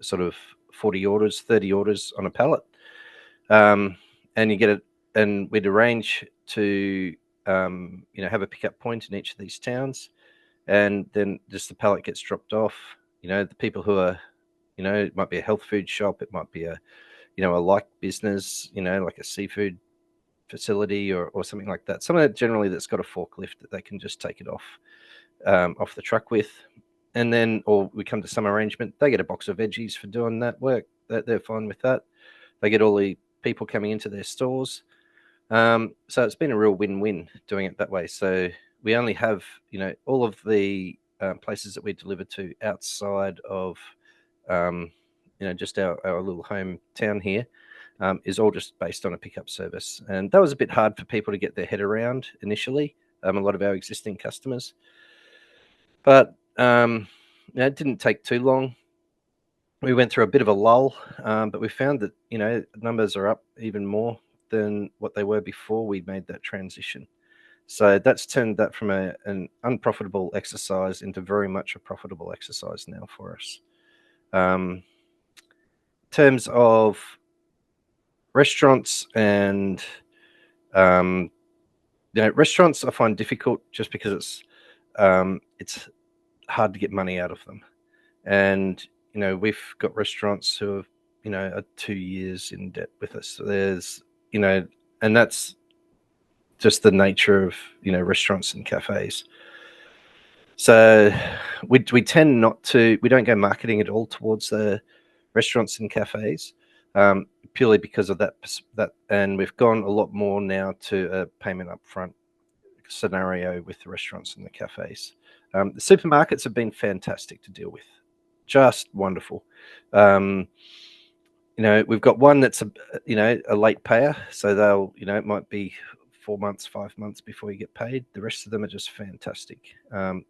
sort of 40 orders, 30 orders on a pallet, and you get it. And we'd arrange to, have a pickup point in each of these towns, and then just the pallet gets dropped off. The people who are, it might be a health food shop, it might be a like business, like a seafood facility or something like that. Something generally that's got a forklift that they can just take it off the truck with, and then, or we come to some arrangement. They get a box of veggies for doing that work. They're fine with that. They get all the people coming into their stores. So it's been a real win-win doing it that way. So we only have, all of the places that we deliver to outside of, just our little hometown here, is all just based on a pickup service. And that was a bit hard for people to get their head around initially, a lot of our existing customers. But it didn't take too long. We went through a bit of a lull, but we found that, numbers are up even more than what they were before we made that transition. So that's turned that from an unprofitable exercise into very much a profitable exercise now for us. In terms of restaurants and, restaurants I find difficult just because it's hard to get money out of them. And, we've got restaurants who have, are 2 years in debt with us. So there's, and that's just the nature of, restaurants and cafes. So we tend not to, we don't go marketing at all towards the restaurants and cafes, purely because of that. And we've gone a lot more now to a payment upfront scenario with the restaurants and the cafes. The supermarkets have been fantastic to deal with, just wonderful. We've got one that's a late payer, so they'll, it might be 4 months, 5 months before you get paid. The rest of them are just fantastic. 2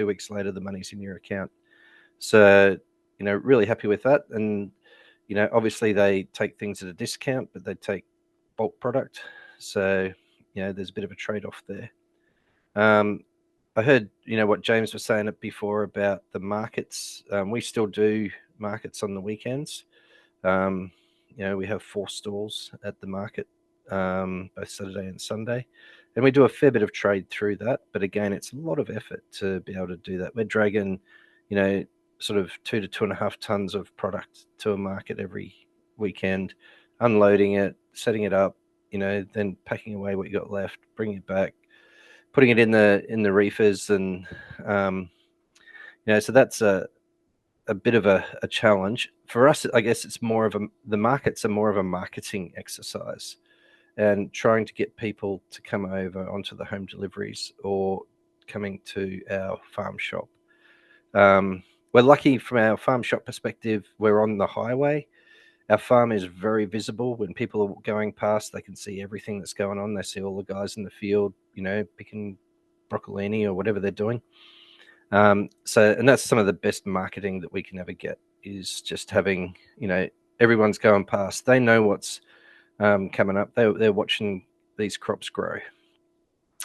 weeks later, the money's in your account. So, really happy with that. And, obviously they take things at a discount, but they take bulk product. So, there's a bit of a trade-off there. I heard, what James was saying before about the markets. We still do markets on the weekends. We have 4 stalls at the market, both Saturday and Sunday, and we do a fair bit of trade through that. But again, it's a lot of effort to be able to do that. We're dragging, sort of 2 to 2.5 tons of product to a market every weekend, unloading it, setting it up, then packing away what you got left, bringing it back, putting it in the reefers, and so that's a bit of a challenge for us. I guess it's more of the markets are more of a marketing exercise, and trying to get people to come over onto the home deliveries or coming to our farm shop. We're lucky from our farm shop perspective. We're on the highway. Our farm is very visible. When people are going past, they can see everything that's going on. They see all the guys in the field, picking broccolini or whatever they're doing. And that's some of the best marketing that we can ever get, is just having, everyone's going past. They know what's coming up. They're watching these crops grow,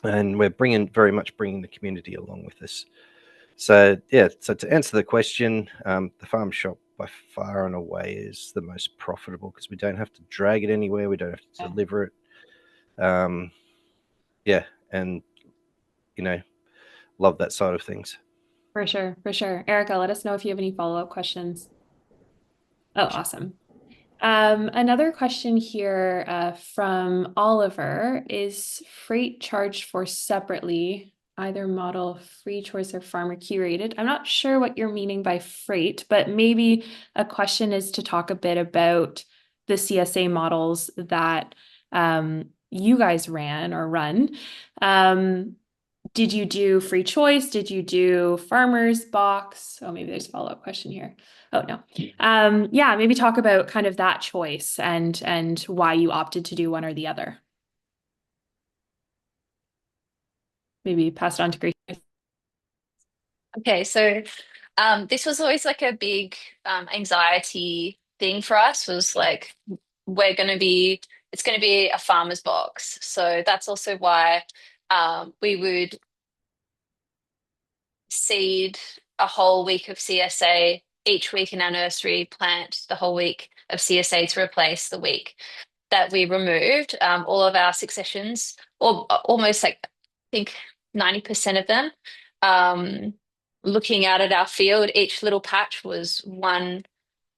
and we're very much bringing the community along with us. So to answer the question, the farm shop by far and away is the most profitable because we don't have to drag it anywhere. We don't have to deliver it. And love that side of things. For sure, for sure. Erica, let us know if you have any follow-up questions. Oh, awesome. Another question here from Oliver, is freight charged for separately, either model, free choice or farmer curated? I'm not sure what you're meaning by freight, but maybe a question is to talk a bit about the CSA models that you guys ran or run. Did you do free choice? Did you do farmer's box? Oh, maybe there's a follow-up question here. Oh, no. Yeah, maybe talk about kind of that choice and why you opted to do one or the other. Maybe pass it on to Grace. Okay, so this was always like a big anxiety thing for us, was like it's going to be a farmer's box. So that's also why we would seed a whole week of CSA each week in our nursery, plant the whole week of CSA to replace the week that we removed. All of our successions, or almost like I think 90% of them, looking out at our field, each little patch was one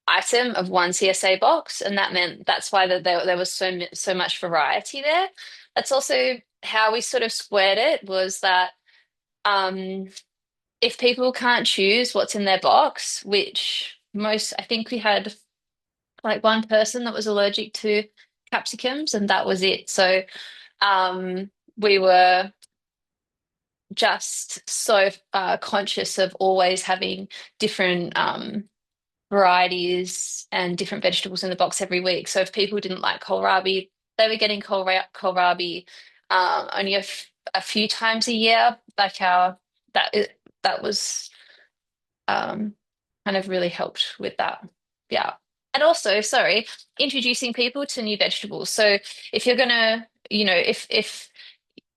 item of one CSA box, and that's why there was so much variety there. That's also how we sort of squared it, was that if people can't choose what's in their box, which I think we had like one person that was allergic to capsicums, and that was it. So we were just so conscious of always having different varieties and different vegetables in the box every week. So if people didn't like kohlrabi, they were getting kohlrabi only a few times a year. Like that was kind of really helped with that. Yeah. And also, sorry, introducing people to new vegetables. So if you're gonna, if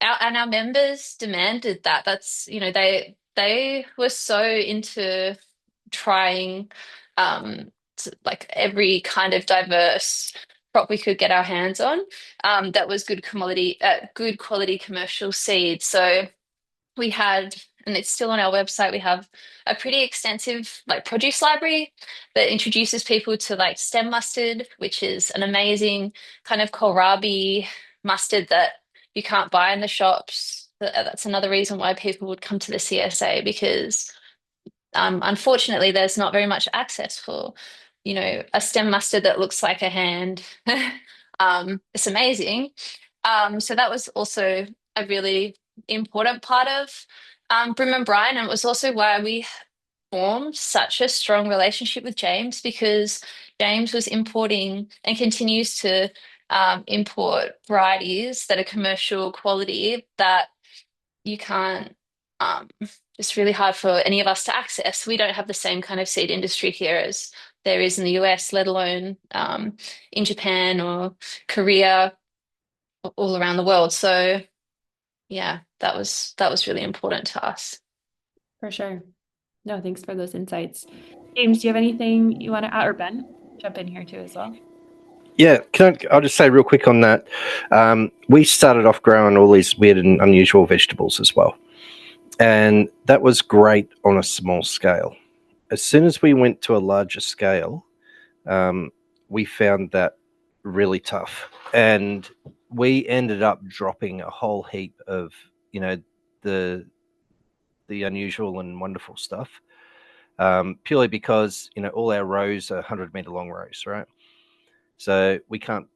our members demanded that, they were so into trying like every kind of diverse crop we could get our hands on, that was good quality commercial seed. So we had, and it's still on our website, we have a pretty extensive like produce library that introduces people to like stem mustard, which is an amazing kind of kohlrabi mustard that you can't buy in the shops. That's another reason why people would come to the CSA, because unfortunately there's not very much access for, a stem mustard that looks like a hand. It's amazing. So that was also a really important part of Broom and Brine, and it was also why we formed such a strong relationship with James, because James was importing and continues to import varieties that are commercial quality that you can't. It's really hard for any of us to access. We don't have the same kind of seed industry here as there is in the US, let alone in Japan or Korea, all around the world. So yeah, that was really important to us. For sure. No, thanks for those insights. James, do you have anything you want to add, or Ben, jump in here too as well? Yeah, I'll just say real quick on that. We started off growing all these weird and unusual vegetables as well. And that was great on a small scale. As soon as we went to a larger scale, we found that really tough. And we ended up dropping a whole heap of, the unusual and wonderful stuff, purely because, all our rows are 100-meter long rows, right? So we can't,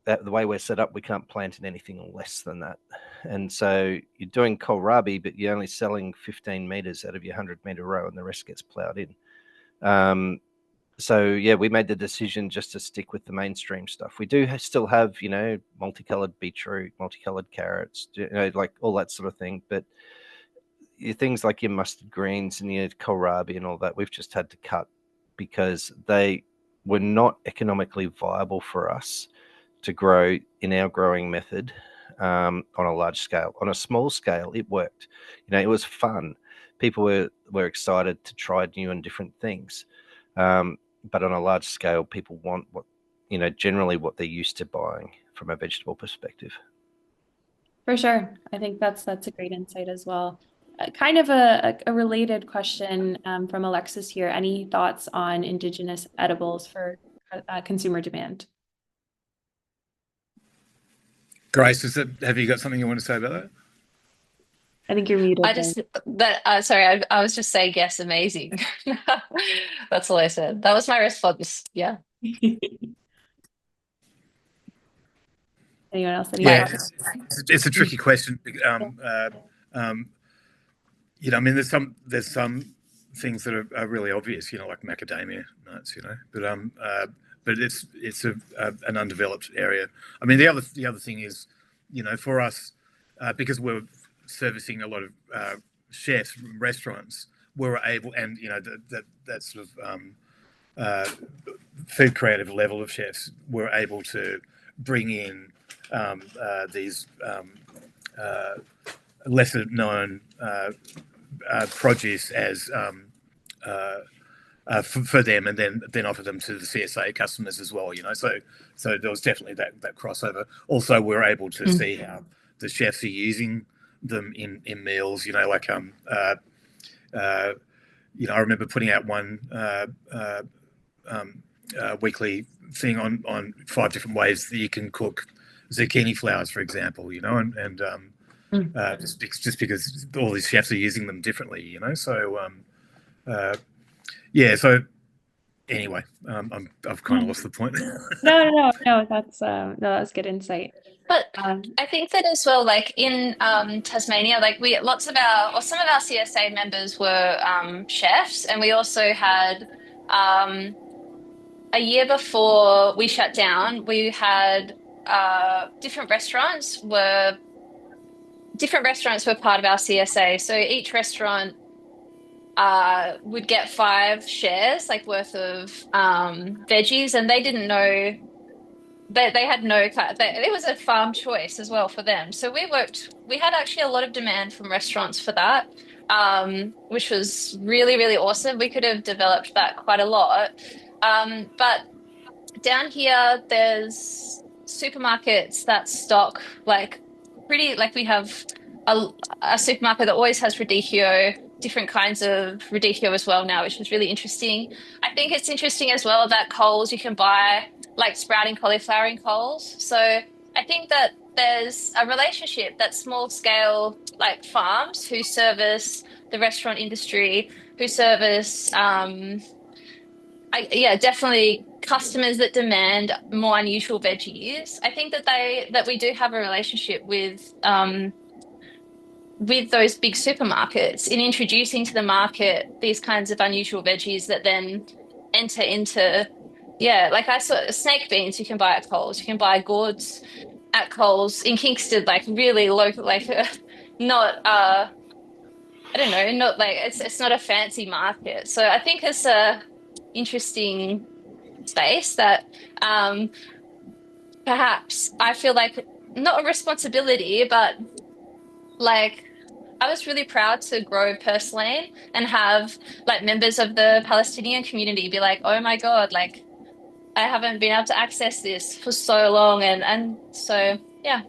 the way we're set up, we can't plant in anything less than that. And so you're doing kohlrabi, but you're only selling 15 meters out of your 100-meter row, and the rest gets plowed in. So yeah, we made the decision just to stick with the mainstream stuff. We do still have, multicolored beetroot, multicolored carrots, like all that sort of thing. But things like your mustard greens and your kohlrabi and all that, we've just had to cut because they were not economically viable for us to grow in our growing method on a large scale. On a small scale, it worked. It was fun. People were excited to try new and different things. But on a large scale, people want generally what they're used to buying from a vegetable perspective. For sure. I think that's a great insight as well. kind of a related question from Alexis here. Any thoughts on indigenous edibles for consumer demand? Grace, have you got something you want to say about that? I think you're muted. Sorry, I was just saying yes, amazing. That's all I said. That was my response. Yeah. Anyone else? Yeah, it's a tricky question. You know, I mean, there's some things that are really obvious, you know, like macadamia nuts, you know, but it's an undeveloped area. I mean, the other thing is, you know, for us, because we're servicing a lot of chefs, restaurants, we're able, and you know, that sort of food creative level of chefs, we're able to bring in these lesser known produce as for them, and then offer them to the CSA customers as well. You know, so there was definitely that crossover. Also, we're able to see how the chefs are using them in meals. You know, like you know, I remember putting out one weekly thing on 5 different ways that you can cook zucchini flowers, for example. You know, and just because all these chefs are using them differently, you know. So yeah. So anyway, I've kind of lost the point. No. That's good insight. But I think that as well, like in Tasmania, like some of our CSA members were chefs, and we also had a year before we shut down, we had different restaurants were part of our CSA. So each restaurant would get 5 shares like worth of veggies, and they didn't know that they had it was a farm choice as well for them. So we had actually a lot of demand from restaurants for that, which was really, really awesome. We could have developed that quite a lot. But down here, there's supermarkets that stock like we have a supermarket that always has radicchio, different kinds of radicchio as well now, which is really interesting. I think it's interesting as well that Coles, you can buy like sprouting cauliflower in Coles. So I think that there's a relationship that small scale like farms who service the restaurant industry, who service definitely customers that demand more unusual veggies. I think that we do have a relationship with those big supermarkets in introducing to the market these kinds of unusual veggies that then enter into, like I saw snake beans you can buy at Coles, you can buy gourds at Coles in Kingston, like really local, like not I don't know, not like it's not a fancy market. So I think it's a interesting space that perhaps I feel like not a responsibility, but like I was really proud to grow purslane and have like members of the Palestinian community be like, oh my God, like I haven't been able to access this for so long. And so, yeah,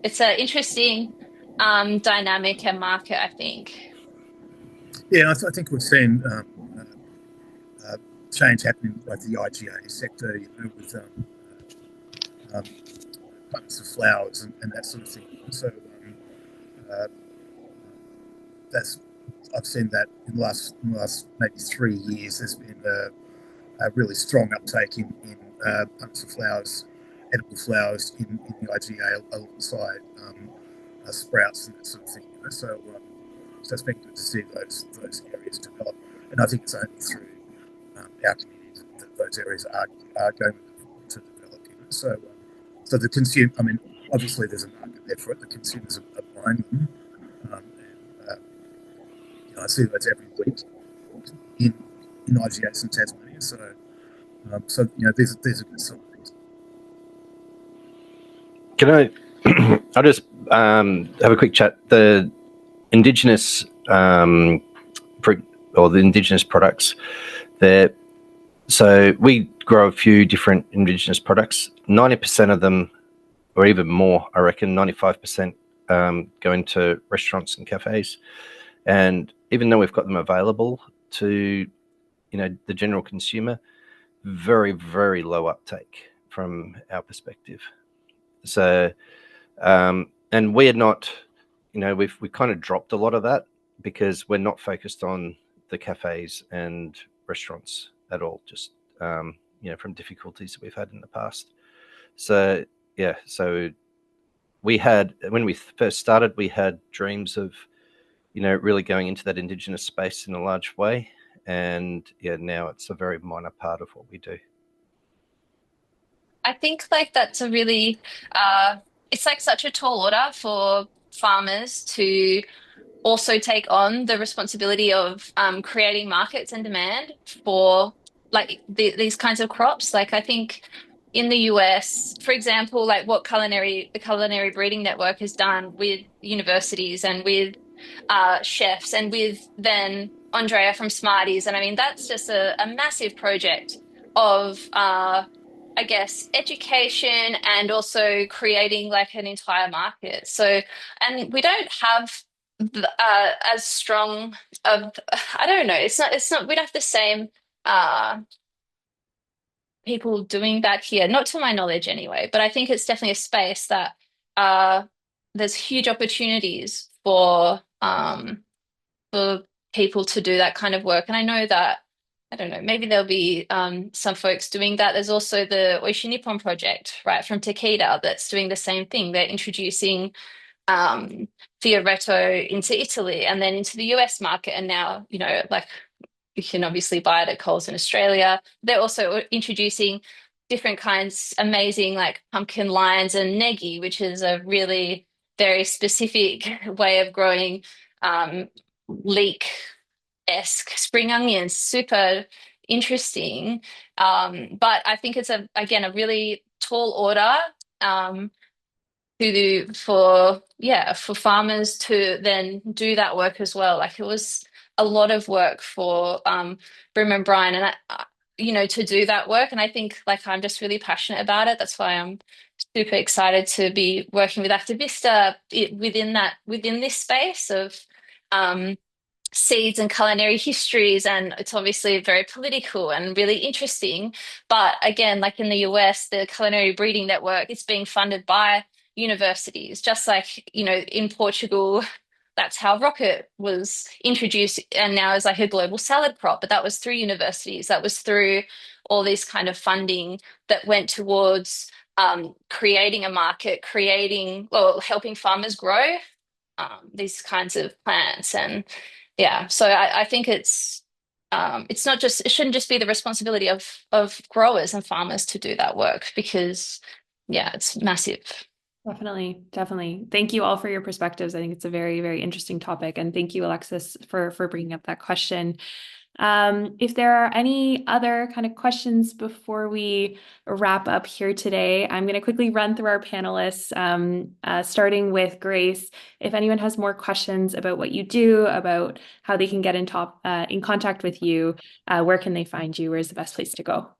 it's an interesting dynamic and market, I think. Yeah, I think we've seen change happening like the IGA sector, you know, with bunches of flowers and that sort of thing. So I've seen that in the last maybe 3 years. There's been a really strong uptake in bunches of flowers, edible flowers in the IGA alongside sprouts and that sort of thing. You know? So it's been good to see those areas develop, and I think it's only through our communities that those areas are going to develop. You know? So the consumer, I mean, obviously there's a market there for it. The consumers are buying them, and you know, I see those every week in IGAs in Tasmania. So you know, these are good signs. Can I? I'll just have a quick chat. The indigenous or the indigenous products there. So we grow a few different indigenous products. 90% of them, or even more, I reckon, 95% go into restaurants and cafes. And even though we've got them available to, the general consumer, very, very low uptake from our perspective. So, and we're not, we've kind of dropped a lot of that because we're not focused on the cafes and restaurants at all, just, from difficulties that we've had in the past. So, yeah, so when we first started, we had dreams of, really going into that indigenous space in a large way. And yeah, now it's a very minor part of what we do. I think like that's a really it's like such a tall order for farmers to also take on the responsibility of creating markets and demand for like these kinds of crops. Like I think in the US, for example, like what the Culinary Breeding Network has done with universities and with chefs and with then Andrea from Smarties. And I mean, that's just a massive project of I guess education and also creating like an entire market. So, and we don't have as strong of, I don't know, we don't have the same people doing that here, not to my knowledge anyway, but I think it's definitely a space that there's huge opportunities for people to do that kind of work. And I know that, I don't know, maybe there'll be some folks doing that. There's also the Oishi Nippon project, right, from Takeda that's doing the same thing. They're introducing Fioretto into Italy and then into the US market. And now, like you can obviously buy it at Coles in Australia. They're also introducing different kinds, amazing like pumpkin lines and negi, which is a really very specific way of growing leek-esque spring onions. Super interesting. But I think it's again a really tall order for farmers to then do that work as well. Like it was a lot of work for Broom and Brine and to do that work. And I think like I'm just really passionate about it. That's why I'm super excited to be working with Activista within this space of seeds and culinary histories, and it's obviously very political and really interesting. But again, like in the US, the Culinary Breeding Network is being funded by universities, just like, in Portugal, that's how rocket was introduced and now is like a global salad crop. But that was through universities, that was through all this kind of funding that went towards creating a market, helping farmers grow these kinds of plants. And yeah, so I think it shouldn't just be the responsibility of growers and farmers to do that work because yeah, it's massive. Definitely, definitely. Thank you all for your perspectives. I think it's a very, very interesting topic. And thank you, Alexis, for bringing up that question. If there are any other kind of questions before we wrap up here today, I'm going to quickly run through our panelists, starting with Grace. If anyone has more questions about what you do, about how they can get in contact with you, where can they find you? Where's the best place to go?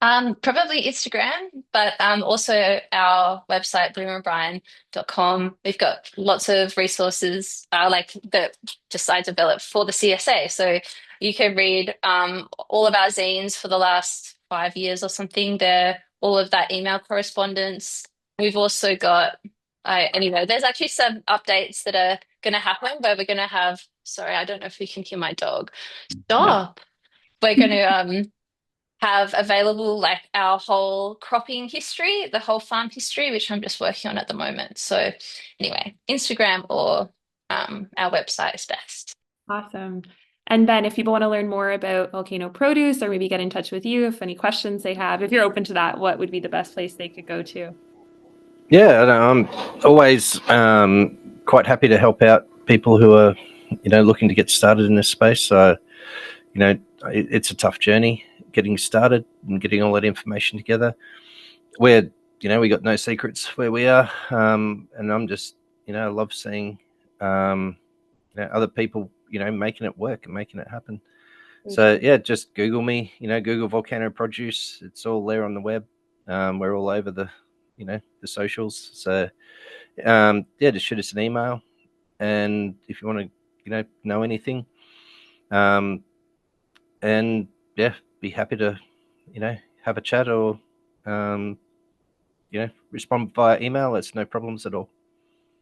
Probably Instagram, but also our website, broomandbrine.com. We've got lots of resources that just I developed for the CSA. So you can read all of our zines for the last 5 years or something. All of that email correspondence. We've also got, there's actually some updates that are going to happen where we're going to have, sorry, I don't know if you can hear my dog. Stop. No. We're going to have available like our whole cropping history, the whole farm history, which I'm just working on at the moment. So anyway, Instagram or our website is best. Awesome. And Ben, if people want to learn more about Volcano Produce or maybe get in touch with you, if any questions they have, if you're open to that, what would be the best place they could go to? Yeah, I'm always quite happy to help out people who are, looking to get started in this space. So, it's a tough journey getting started and getting all that information together. We got no secrets where we are, and I'm just, I love seeing, other people, making it work and making it happen. So yeah, just Google me, Google Volcano Produce. It's all there on the web. We're all over the socials. So just shoot us an email, and if you want to know anything, and yeah, be happy to have a chat or respond via email. It's no problems at all.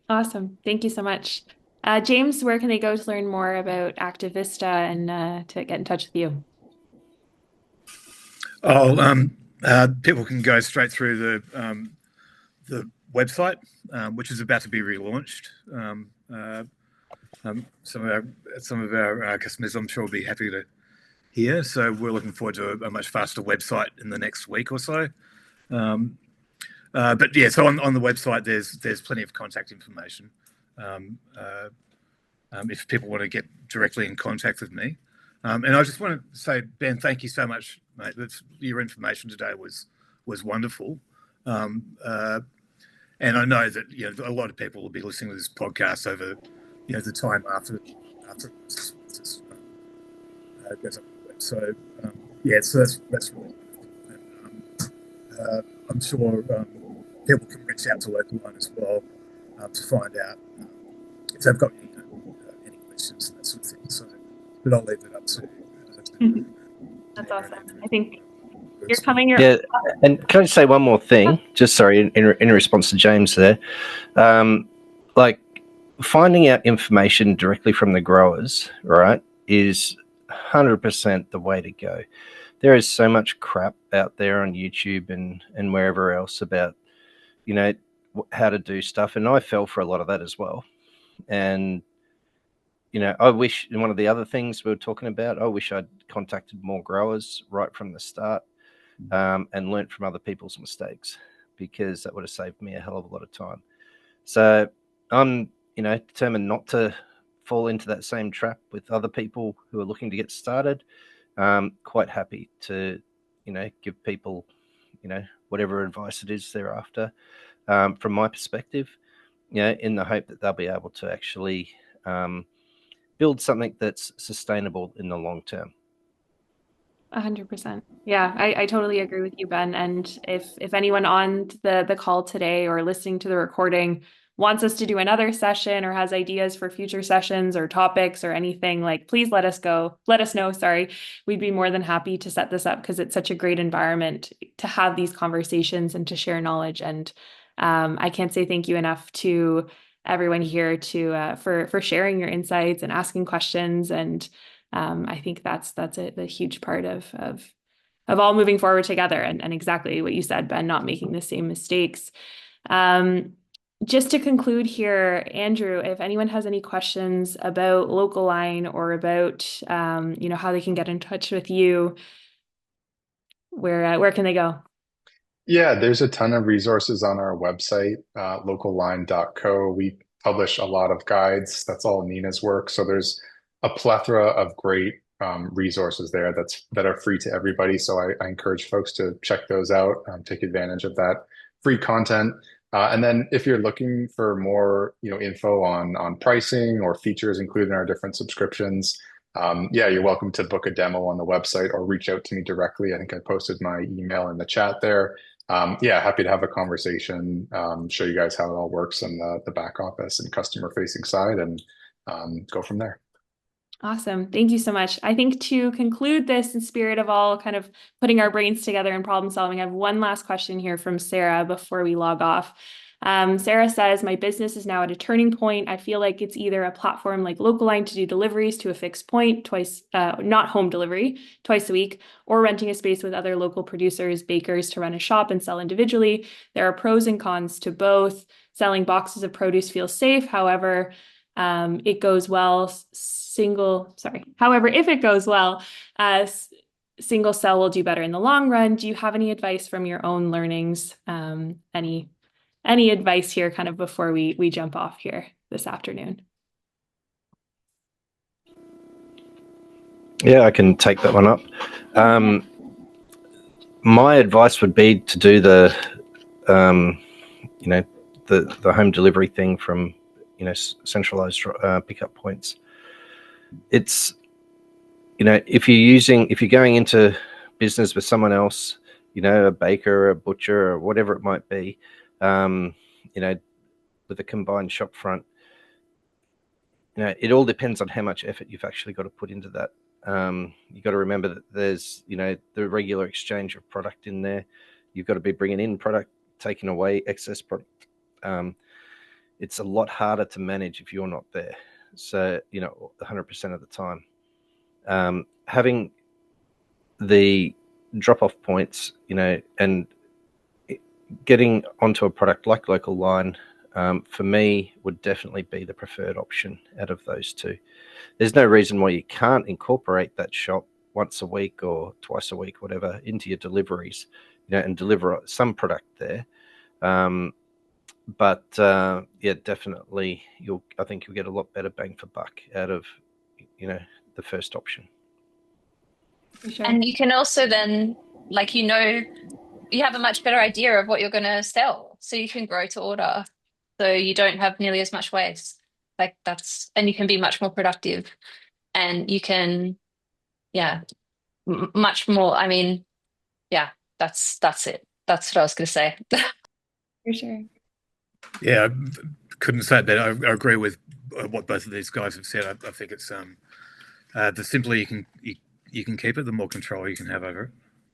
Awesome. Thank you so much. James, where can they go to learn more about Activista and to get in touch with you? People can go straight through the website, which is about to be relaunched. Some of our customers, I'm sure, will be happy to hear. So we're looking forward to a much faster website in the next week or so. But yeah, so on the website, there's plenty of contact information. If people want to get directly in contact with me. And I just want to say, Ben, thank you so much, mate. Your information today was wonderful. And I know that a lot of people will be listening to this podcast over the time after this goes up. So yeah, so that's really good. And, I'm sure people can reach out to Local Line as well to find out if they've got any questions and that sort of thing. So, but I'll leave it up to That's awesome. I think you're coming your Yeah, and can I say one more thing? Just sorry, in response to James there, like finding out information directly from the growers, right, is 100% the way to go. There is so much crap out there on YouTube and wherever else about how to do stuff, and I fell for a lot of that as well. And I wish, one of the other things we were talking about, I wish I'd contacted more growers right from the start. And learnt from other people's mistakes, because that would have saved me a hell of a lot of time. So I'm, determined not to fall into that same trap with other people who are looking to get started. Quite happy to, give people, whatever advice it is they're after. From my perspective, in the hope that they'll be able to actually build something that's sustainable in the long term. 100%. Yeah, I totally agree with you, Ben. And if anyone on the call today or listening to the recording wants us to do another session or has ideas for future sessions or topics or anything, like, please let us know. Sorry. We'd be more than happy to set this up, because it's such a great environment to have these conversations and to share knowledge. And I can't say thank you enough to everyone here for sharing your insights and asking questions. And I think that's a huge part of all moving forward together, and exactly what you said, Ben, not making the same mistakes. Just to conclude here, Andrew, if anyone has any questions about Local Line or about how they can get in touch with you, where can they go? Yeah, there's a ton of resources on our website, localline.co. We publish a lot of guides. That's all Nina's work. So there's a plethora of great resources there that are free to everybody. So I encourage folks to check those out, take advantage of that free content. And then if you're looking for more, info on pricing or features included in our different subscriptions, yeah, you're welcome to book a demo on the website or reach out to me directly. I think I posted my email in the chat there. Yeah, happy to have a conversation, show you guys how it all works in the back office and customer facing side, and go from there. Awesome. Thank you so much. I think to conclude this in spirit of all kind of putting our brains together and problem solving, I have one last question here from Sarah before we log off. Sarah says, my business is now at a turning point. I feel like it's either a platform like Local Line to do deliveries to a fixed point not home delivery, twice a week, or renting a space with other local producers, bakers to run a shop and sell individually. There are pros and cons to both. Selling boxes of produce feels safe. However, it goes well. However, if it goes well, single cell will do better in the long run. Do you have any advice from your own learnings? Any advice here kind of before we jump off here this afternoon? Yeah, I can take that one up. My advice would be to do the home delivery thing from centralized pickup points. It's if you're going into business with someone else, a baker, a butcher, or whatever it might be, with a combined shop front, it all depends on how much effort you've actually got to put into that. You've got to remember that there's, the regular exchange of product in there. You've got to be bringing in product, taking away excess product. It's a lot harder to manage if you're not there. So, 100% of the time. Having the drop-off points, and getting onto a product like Local Line, for me, would definitely be the preferred option out of those two. There's no reason why you can't incorporate that shop once a week or twice a week, whatever, into your deliveries, and deliver some product there. But definitely, I think you'll get a lot better bang for buck out of, the first option. For sure. And you can also then, you have a much better idea of what you're going to sell, so you can grow to order. So you don't have nearly as much waste. And you can be much more productive, and you can, much more. I mean, that's it. That's what I was going to say. For sure. Yeah, I couldn't say it better. I agree with what both of these guys have said. I think it's the simpler you can keep it, the more control you can have over it.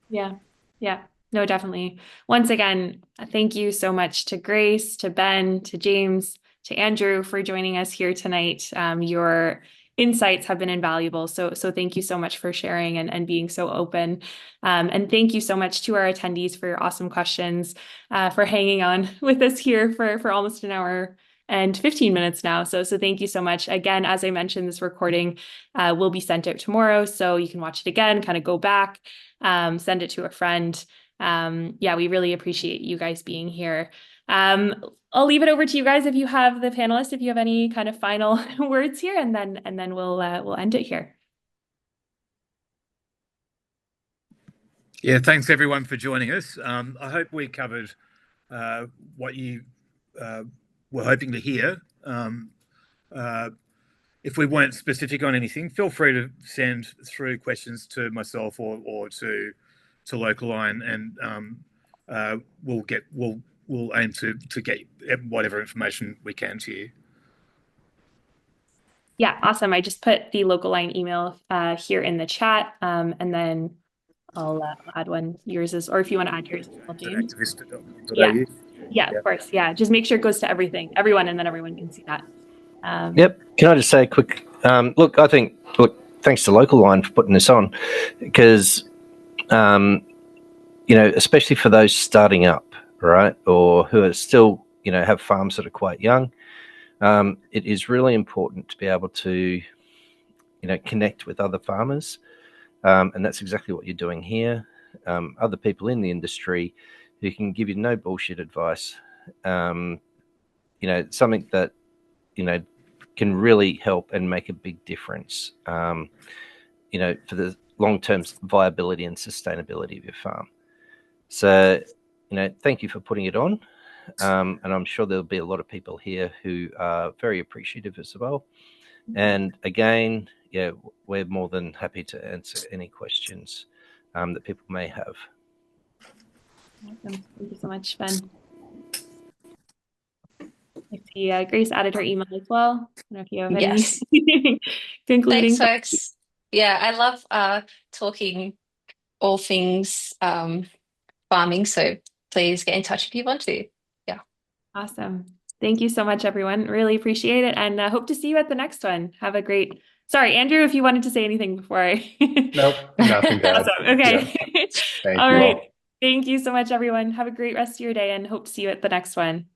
Yeah. No, definitely. Once again, thank you so much to Grace, to Ben, to James, to Andrew for joining us here tonight. Your insights have been invaluable. So thank you so much for sharing and being so open. And thank you so much to our attendees for your awesome questions, for hanging on with us here for almost an hour and 15 minutes now. So thank you so much. Again, as I mentioned, this recording will be sent out tomorrow. So you can watch it again, kind of go back, send it to a friend. We really appreciate you guys being here. I'll leave it over to you guys if you have the panelists, if you have any kind of final words here, and then we'll end it here. Yeah, thanks everyone for joining us. I hope we covered what you were hoping to hear. If we weren't specific on anything, feel free to send through questions to myself or to Local Line, and we'll aim to get whatever information we can to you. Yeah, awesome. I just put the Local Line email here in the chat, and then I'll add one. Yours is, or if you want to add yours, I'll do. Activista.au. Yeah, of course. Yeah, just make sure it goes to everyone, and then everyone can see that. Yep. Can I just say a quick look? Thanks to Local Line for putting this on, because especially for those starting up, right, or who are still, have farms that are quite young, it is really important to be able to, connect with other farmers, and that's exactly what you're doing here. Other people in the industry who can give you no bullshit advice, something that, can really help and make a big difference, for the long-term viability and sustainability of your farm. So, thank you for putting it on. And I'm sure there'll be a lot of people here who are very appreciative as well. And again, we're more than happy to answer any questions that people may have. Awesome. Thank you so much, Ben. I see Grace added her email as well. I don't know if you have any concluding. Thanks, folks. Yeah, I love talking all things farming. So please get in touch if you want to. Yeah. Awesome. Thank you so much, everyone. Really appreciate it. And hope to see you at the next one. Have a great... Sorry, Andrew, if you wanted to say anything before I... Nope, nothing to add. Awesome. Okay. Yeah. Thank All you right. all. Thank you so much, everyone. Have a great rest of your day and hope to see you at the next one.